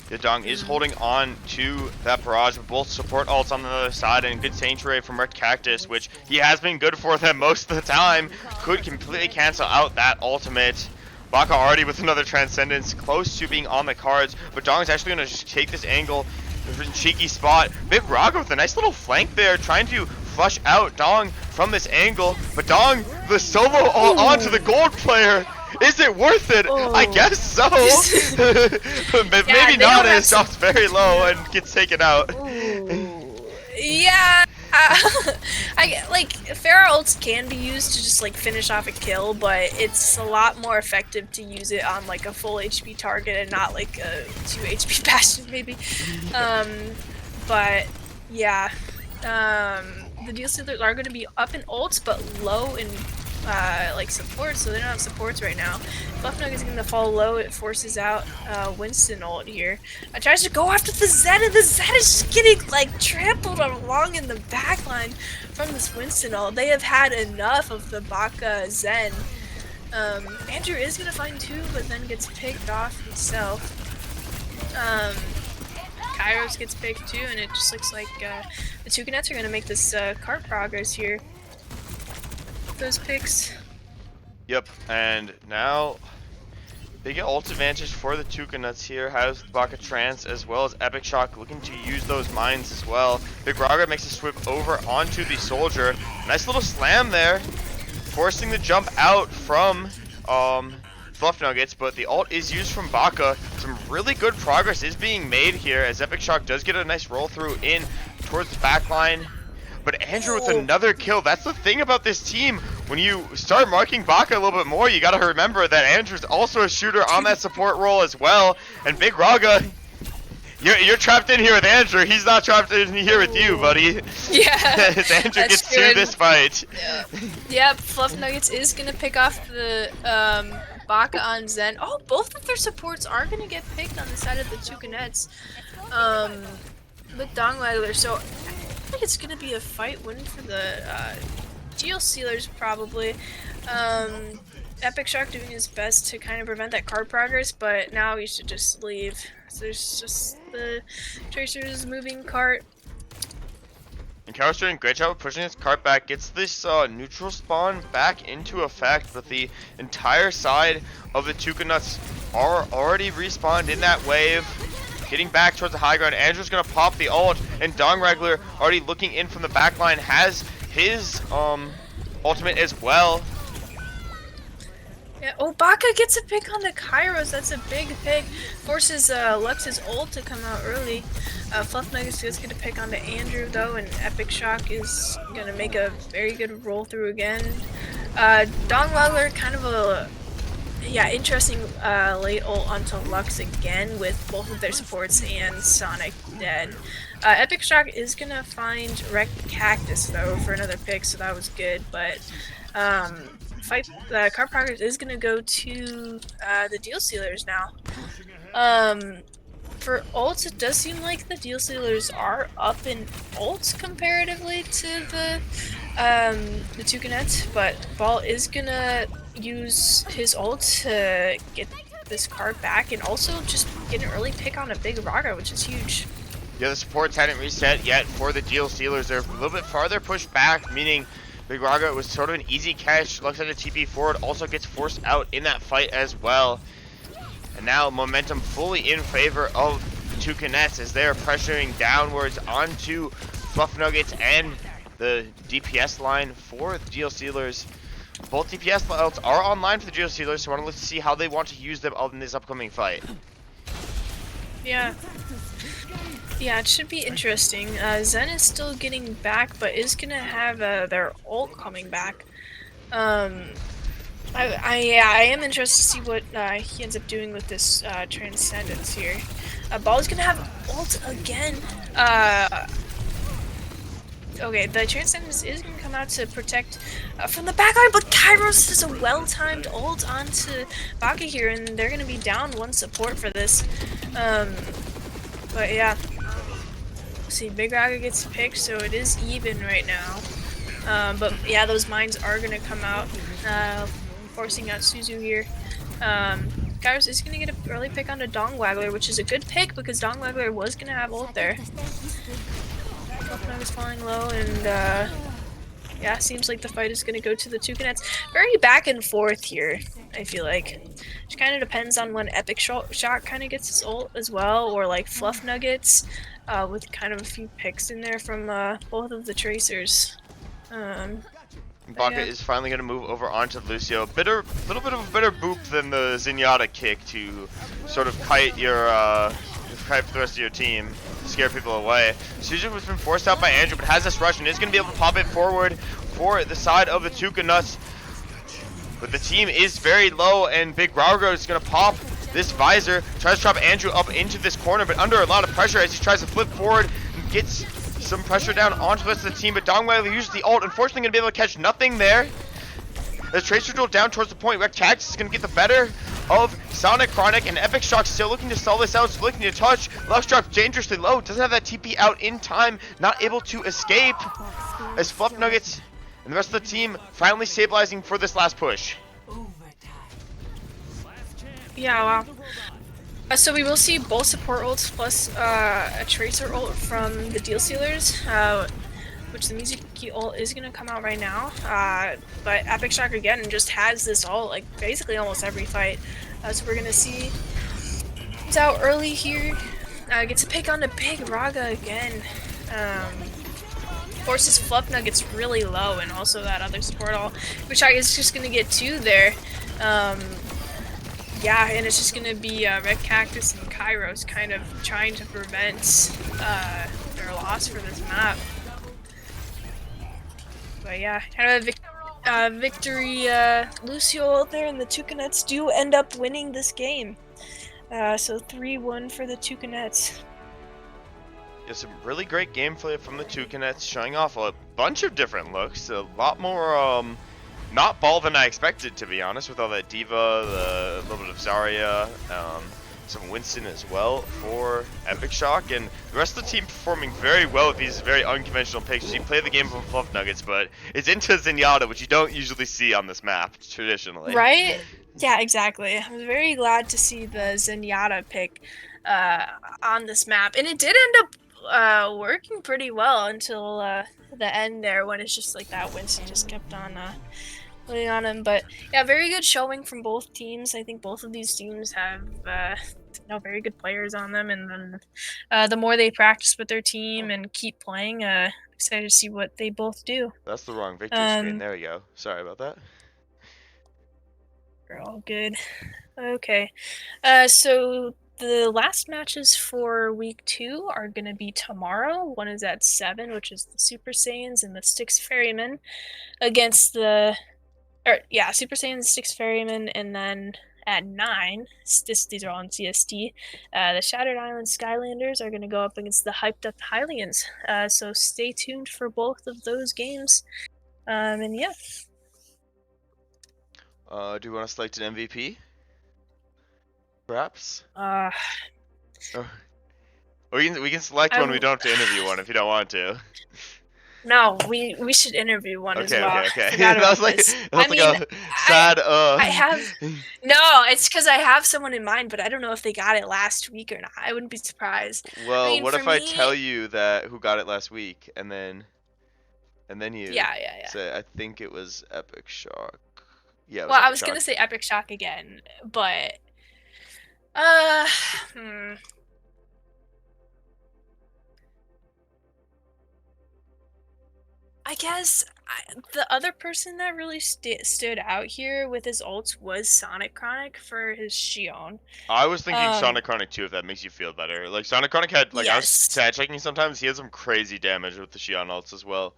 Yadong is holding on to that barrage with both support ults on the other side and good Sanctuary from Red Cactus, which he has been good for them most of the time. Could completely cancel out that ultimate. Baka already with another Transcendence, close to being on the cards, but Dong's actually going to just take this angle. Cheeky spot. Big Raga with a nice little flank there, trying to flush out Dong from this angle. But Dong, the solo all onto the gold player. Is it worth it? Oh. I guess so. But Yeah, maybe not as it drops very low and gets taken out. Yeah, like Pharah ults can be used to just like finish off a kill, but it's a lot more effective to use it on like a full HP target and not like a 2 HP bastion maybe. But yeah, the Deal Stealers are going to be up in ults but low in like support, so they don't have supports right now. Fluff Nugget's gonna fall low. It forces out Winston ult here. Tries to go after the Zen, and the Zen is just getting like trampled along in the backline from this Winston ult. They have had enough of the Baka Zen. Andrew is gonna find 2, but then gets picked off himself. Kairos gets picked too, and it just looks like the Toucanets are gonna make this cart progress here. Those picks. Yep, and now big ult advantage for the Toucanets here. Has the Baka Trance as well as Epic Shock looking to use those mines as well. Big Raga makes a swoop over onto the soldier. Nice little slam there, forcing the jump out from Fluff Nuggets, but the ult is used from Baka. Some really good progress is being made here as Epic Shock does get a nice roll through in towards the back line. But Andrew with another kill. That's the thing about this team. When you start marking Baka a little bit more, you gotta remember that Andrew's also a shooter on that support role as well. And Big Raga, you're trapped in here with Andrew. He's not trapped in here with you, buddy. Yeah. As Andrew gets through this fight. Yeah. Yep, Fluff Nuggets is gonna pick off the Baka on Zen. Oh, both of their supports are gonna get picked on the side of the Toucanets. With Dong Waggler, so I think it's gonna be a fight win for the Geo Stealers probably. Epic Shark doing his best to kind of prevent that card progress, but now he should just leave. So there's just the Tracer's moving cart. And Kairos doing a great job of pushing his cart back, gets this neutral spawn back into effect, but the entire side of the Toucanets are already respawned in that wave. Getting back towards the high ground, Andrew's gonna pop the ult, and Dong Regler already looking in from the back line has his ultimate as well. Yeah, oh, Baka gets a pick on the Kairos. That's a big pick. Forces Lux's ult to come out early. Fluff Nuggets does get a pick onto Andrew though, and Epic Shock is gonna make a very good roll through again. Dong Regler kind of a interesting late ult onto Lux again with both of their supports and Sonic dead. Epic Shock is gonna find Red Cactus though for another pick, so that was good. But the card progress is gonna go to the Deal Stealers now. For ults, it does seem like the Deal Stealers are up in ults comparatively to the Toucanets, but Ball is gonna use his ult to get this card back and also just get an early pick on a Big Raga, which is huge. Yeah, the supports hadn't reset yet for the Deal Stealers. They're a little bit farther pushed back, meaning Big Raga was sort of an easy catch. Looks at the TP forward, also gets forced out in that fight as well. And now momentum fully in favor of the Toucanets as they are pressuring downwards onto Fluff Nuggets and the DPS line for the Deal Stealers. Both DPS ults are online for the Geo Stealers, so I want to see how they want to use them in this upcoming fight. Yeah. Yeah, it should be interesting. Zen is still getting back, but is gonna have their ult coming back. I am interested to see what he ends up doing with this Transcendence here. Ball's gonna have ult again. Okay, the Transcendence is gonna come out to protect from the backline, but Kairos is a well-timed ult onto Baka here, and they're gonna be down one support for this. But yeah. See, Big Raga gets picked, so it is even right now. But yeah, those mines are gonna come out, forcing out Suzu here. Kairos is gonna get an early pick onto Dongwaggler, which is a good pick because Dongwaggler was gonna have ult there. Bucknut is falling low, and yeah, seems like the fight is gonna go to the Toucanets. Very back and forth here, I feel like. It kind of depends on when Epic Shot kind of gets his ult as well, or like Fluff Nuggets, with kind of a few picks in there from both of the Tracers. Baka is finally going to move over onto Lucio. Little bit of a better boop than the Zenyatta kick to sort of kite the rest of your team, scare people away. Suzu has been forced out by Andrew, but has this rush and is going to be able to pop it forward for the side of the Toucanets. But the team is very low, and Big Raugo is going to pop this visor. Tries to drop Andrew up into this corner, but under a lot of pressure as he tries to flip forward and gets some pressure down onto the rest of the team. But Dongwaggler uses the ult. Unfortunately, going to be able to catch nothing there. As Tracer drilled down towards the point, where Cactus is going to get the better of Sonic Chronic, and Epic Shock still looking to stall this out, still looking to touch. Lux drops dangerously low, doesn't have that TP out in time, not able to escape. As Fluff Nuggets and the rest of the team finally stabilizing for this last push. Yeah, wow. So we will see both support ults plus a Tracer ult from the Deal Stealers, which the Mizuki ult is going to come out right now. But Epic Shock again just has this ult like basically almost every fight. So we're going to see it's out early here. Gets a pick on the Big Raga again. Forces Fluff Nuggets really low, and also that other support ult, which I is just going to get two there. Yeah, and it's just gonna be Red Cactus and Kairos kind of trying to prevent their loss for this map. But yeah, kind of a victory Lucio out there, and the Toucanets do end up winning this game. So 3-1 for the Toucanets. Yeah, some really great gameplay from the Toucanets, showing off a bunch of different looks, a lot more not ball than I expected, to be honest, with all that Diva, the little bit of Zarya, some Winston as well for Epic Shock, and the rest of the team performing very well with these very unconventional picks. You play the game from Fluff Nuggets, but it's into Zenyatta, which you don't usually see on this map, traditionally. Right? Yeah, exactly. I was very glad to see the Zenyatta pick on this map, and it did end up working pretty well until the end there, when it's just like that Winston just kept on putting on him. But yeah, very good showing from both teams. I think both of these teams have very good players on them, and then the more they practice with their team and keep playing, excited to see what they both do. That's the wrong victory screen. There we go. Sorry about that. We're all good. Okay, so the last matches for week 2 are going to be tomorrow. One is at 7, which is the Super Saiyans and the Styx Ferrymen against the... Super Saiyans, Styx Ferrymen, and then at 9, these are all in CST, the Shattered Island Skylanders are going to go up against the Hyped Up Hylians. So stay tuned for both of those games. And yeah. Do you want to select an MVP? Perhaps? Uh, we can select one. We don't have to interview one if you don't want to. No, we should interview one as well. Okay. That was like a sad. I have no. It's because I have someone in mind, but I don't know if they got it last week or not. I wouldn't be surprised. Well, what if I tell you that who got it last week, and then you say I think it was Epic Shock. Yeah. Well, I was gonna say Epic Shock again, but I guess The other person that really stood out here with his ults was Sonic Chronic for his Shion. I was thinking Um, Sonic Chronic too, if that makes you feel better. Like Sonic Chronic had, like, I was yes. stat checking sometimes. He had some crazy damage with the Xion ults as well.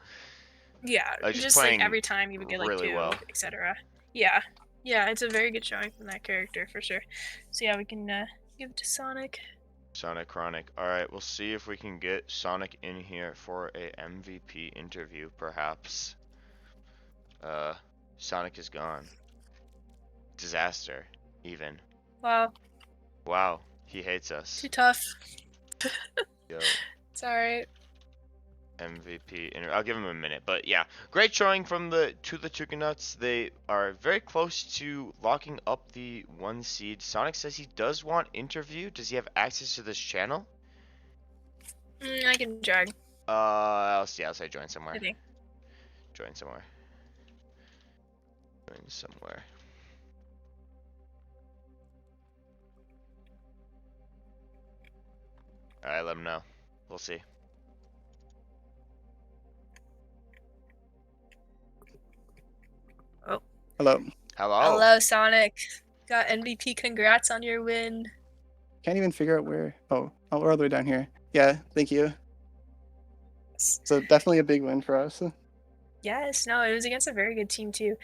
Yeah, Like just just like playing every time you would get like really 2, well. etc. Yeah. Yeah, it's a very good showing from that character for sure. So yeah, we can give it to Sonic. Sonic Chronic. All right, we'll see if we can get Sonic in here for a MVP interview, perhaps. Sonic is gone. Disaster, even. Wow, Wow, he hates us. too tough. Yo, It's alright. MVP. I'll give him a minute, but yeah, great showing from the Toucanets. They are very close to locking up the 1 seed. Sonic says he does want interview. Does he have access to this channel? I can drag. I'll see. I'll say join somewhere. I think. Join somewhere. Join somewhere. All right, let him know. We'll see. Oh. Hello. Hello. Hello, Sonic. Got MVP. Congrats on your win. Can't even figure out where. Oh, we're all the way down here. Yeah, thank you. So definitely a big win for us. Yes, no, it was against a very good team too.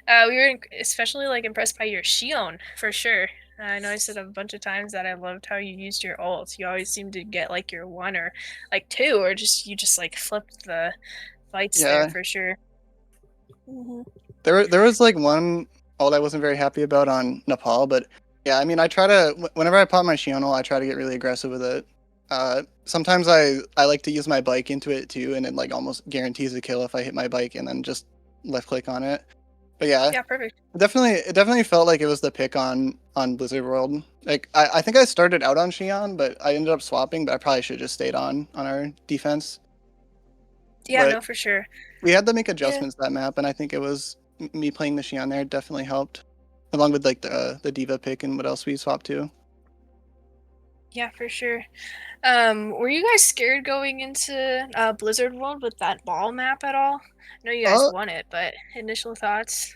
We were especially like impressed by your Shion for sure. I know I said a bunch of times that I loved how you used your ult. You always seem to get like your 1 or like 2, or you just like flipped the fights there Yeah. for sure. Mm-hmm. There was like one ult I wasn't very happy about on Nepal, but yeah, I mean I try to whenever I pop my Shion ult, I try to get really aggressive with it. Sometimes I like to use my bike into it too, and it like almost guarantees a kill if I hit my bike and then just left click on it. But yeah, Yeah, perfect. it definitely felt like it was the pick on Blizzard World. Like I think I started out on Shion, but I ended up swapping. But I probably should have just stayed on our defense. Yeah, But no, for sure. we had to make adjustments to that map, and I think it was me playing the Shion there definitely helped, along with like the Diva pick and what else we swapped to. Yeah, for sure. Were you guys scared going into Blizzard World with that ball map at all? I know you guys won it, but initial thoughts?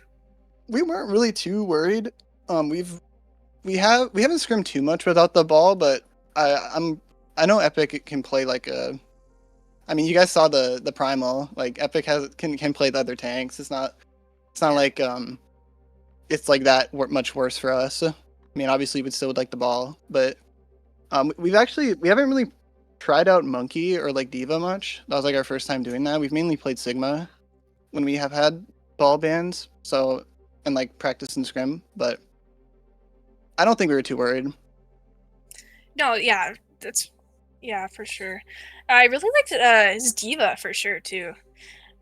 We weren't really too worried. We haven't scrimmed too much without the ball, but I know Epic can play like a. I mean, you guys saw the primal. Like Epic can play the other tanks. It's not like it's like that much worse for us. I mean, obviously we still would like the ball, but we haven't really tried out Monkey or like Diva much. That was like our first time doing that. We've mainly played Sigma when we have had ball bans, so and like practice and scrim, but I don't think we were too worried. No, yeah, for sure. I really liked his Diva for sure too.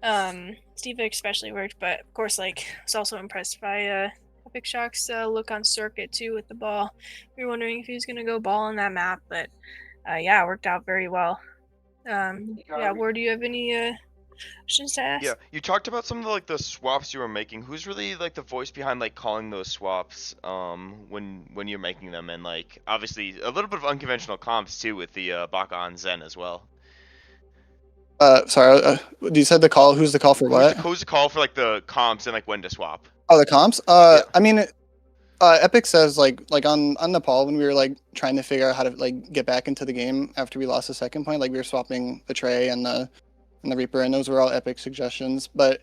His Diva especially worked, but of course, like I was also impressed by Epic Shock's look on circuit too with the ball. We were wondering if he was gonna go ball on that map, but yeah, it worked out very well. Yeah, Ward, do you have any questions to ask? Yeah, you talked about some of the swaps you were making. Who's really like the voice behind like calling those swaps when you're making them, and like obviously a little bit of unconventional comps too with the Baka on Zen as well. Sorry, you said the call. Who's the call for what? Who's the call for like the comps and like when to swap? Oh, the comps. Yeah. I mean, Epic says like on Nepal when we were like trying to figure out how to like get back into the game after we lost the second point, like we were swapping the Trey and the Reaper, and those were all Epic suggestions. But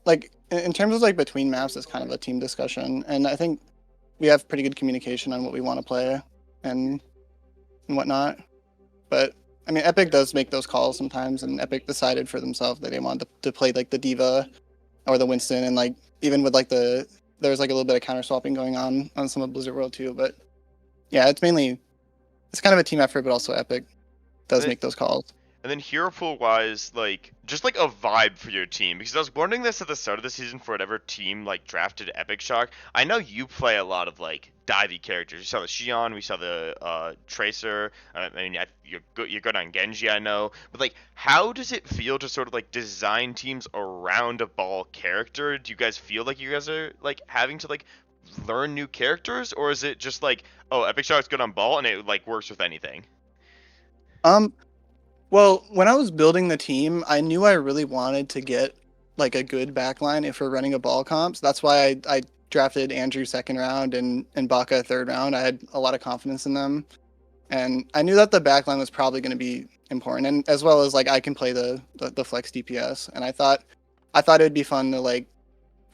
like in terms of like between maps, it's kind of a team discussion, and I think we have pretty good communication on what we want to play and whatnot. But I mean, Epic does make those calls sometimes, and Epic decided for themselves that they wanted to play like the Diva or the Winston, and like even with like there's like a little bit of counter swapping going on some of Blizzard World too. But yeah, it's kind of a team effort, but also Epic does make those calls. And then hero pool wise, like just like a vibe for your team, because I was wondering this at the start of the season for whatever team like drafted Epic Shock. I know you play a lot of like divey characters. You saw the Xion, we saw the Tracer. I mean, you're good on Genji, I know. But like, how does it feel to sort of like design teams around a ball character? Do you guys feel like you guys are like having to like learn new characters, or is it just like, oh, Epic Shock's good on ball and it like works with anything? Well, when I was building the team, I knew I really wanted to get like a good backline if we're running a ball comp. So that's why I drafted Andrew second round and Baca third round. I had a lot of confidence in them, and I knew that the backline was probably going to be important, and as well as like I can play the flex DPS, and I thought it would be fun to like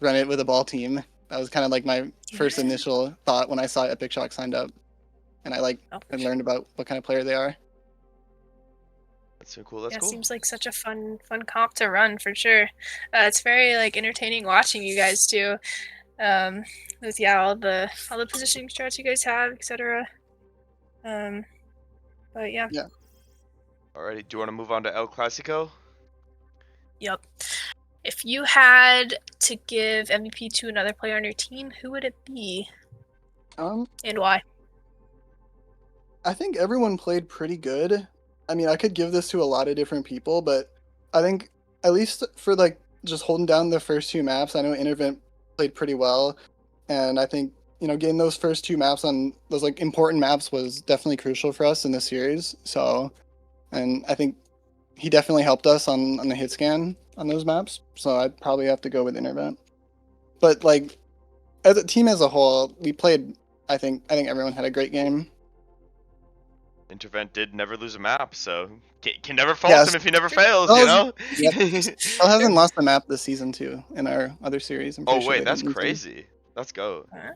run it with a ball team. That was kind of like my first initial thought when I saw Epic Shock signed up, and I learned about what kind of player they are. That's so cool. That's Yeah, cool. seems like such a fun comp to run for sure. It's very like entertaining watching you guys too. With all the positioning strats you guys have, etc. But yeah. Yeah. Alrighty, do you want to move on to El Clasico? Yep. If you had to give MVP to another player on your team, who would it be? And why? I think everyone played pretty good. I mean, I could give this to a lot of different people, but I think at least for like just holding down the first 2 maps, I know Intervent played pretty well, and I think getting those first 2 maps on those like important maps was definitely crucial for us in the series. So, and I think he definitely helped us on the hit scan on those maps. So I'd probably have to go with Intervent. But like as a team as a whole, we played. I think everyone had a great game. Intervent did never lose a map, so can never fault him if he never fails, you know? Yep. Still hasn't lost a map this season too in our other series. I'm pretty Oh sure wait, that's didn't lose crazy. Let's go. Huh?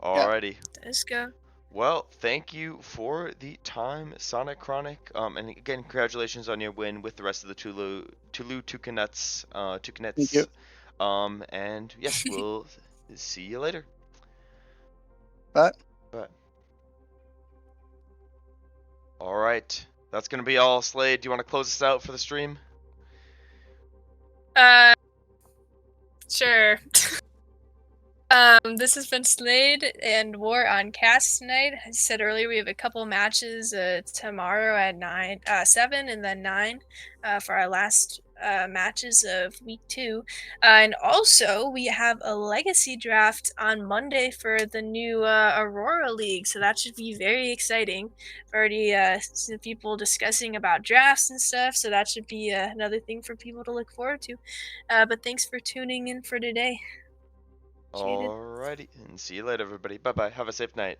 Alrighty. Let's go. Well, thank you for the time, Sonic Chronic. And again, congratulations on your win with the rest of the Toucanets. Thank you. And yes, we'll see you later. Bye. Bye. All right, that's gonna be all. Slade, do you want to close us out for the stream? Sure. This has been Slade and War on Cast tonight. As I said earlier, we have a couple matches tomorrow at 7 and then 9 for our last matches of week 2. And also, we have a legacy draft on Monday for the new Aurora League, so that should be very exciting. I've already seen people discussing about drafts and stuff, so that should be another thing for people to look forward to. But thanks for tuning in for today. Alrighty, and see you later, everybody. Bye bye. Have a safe night.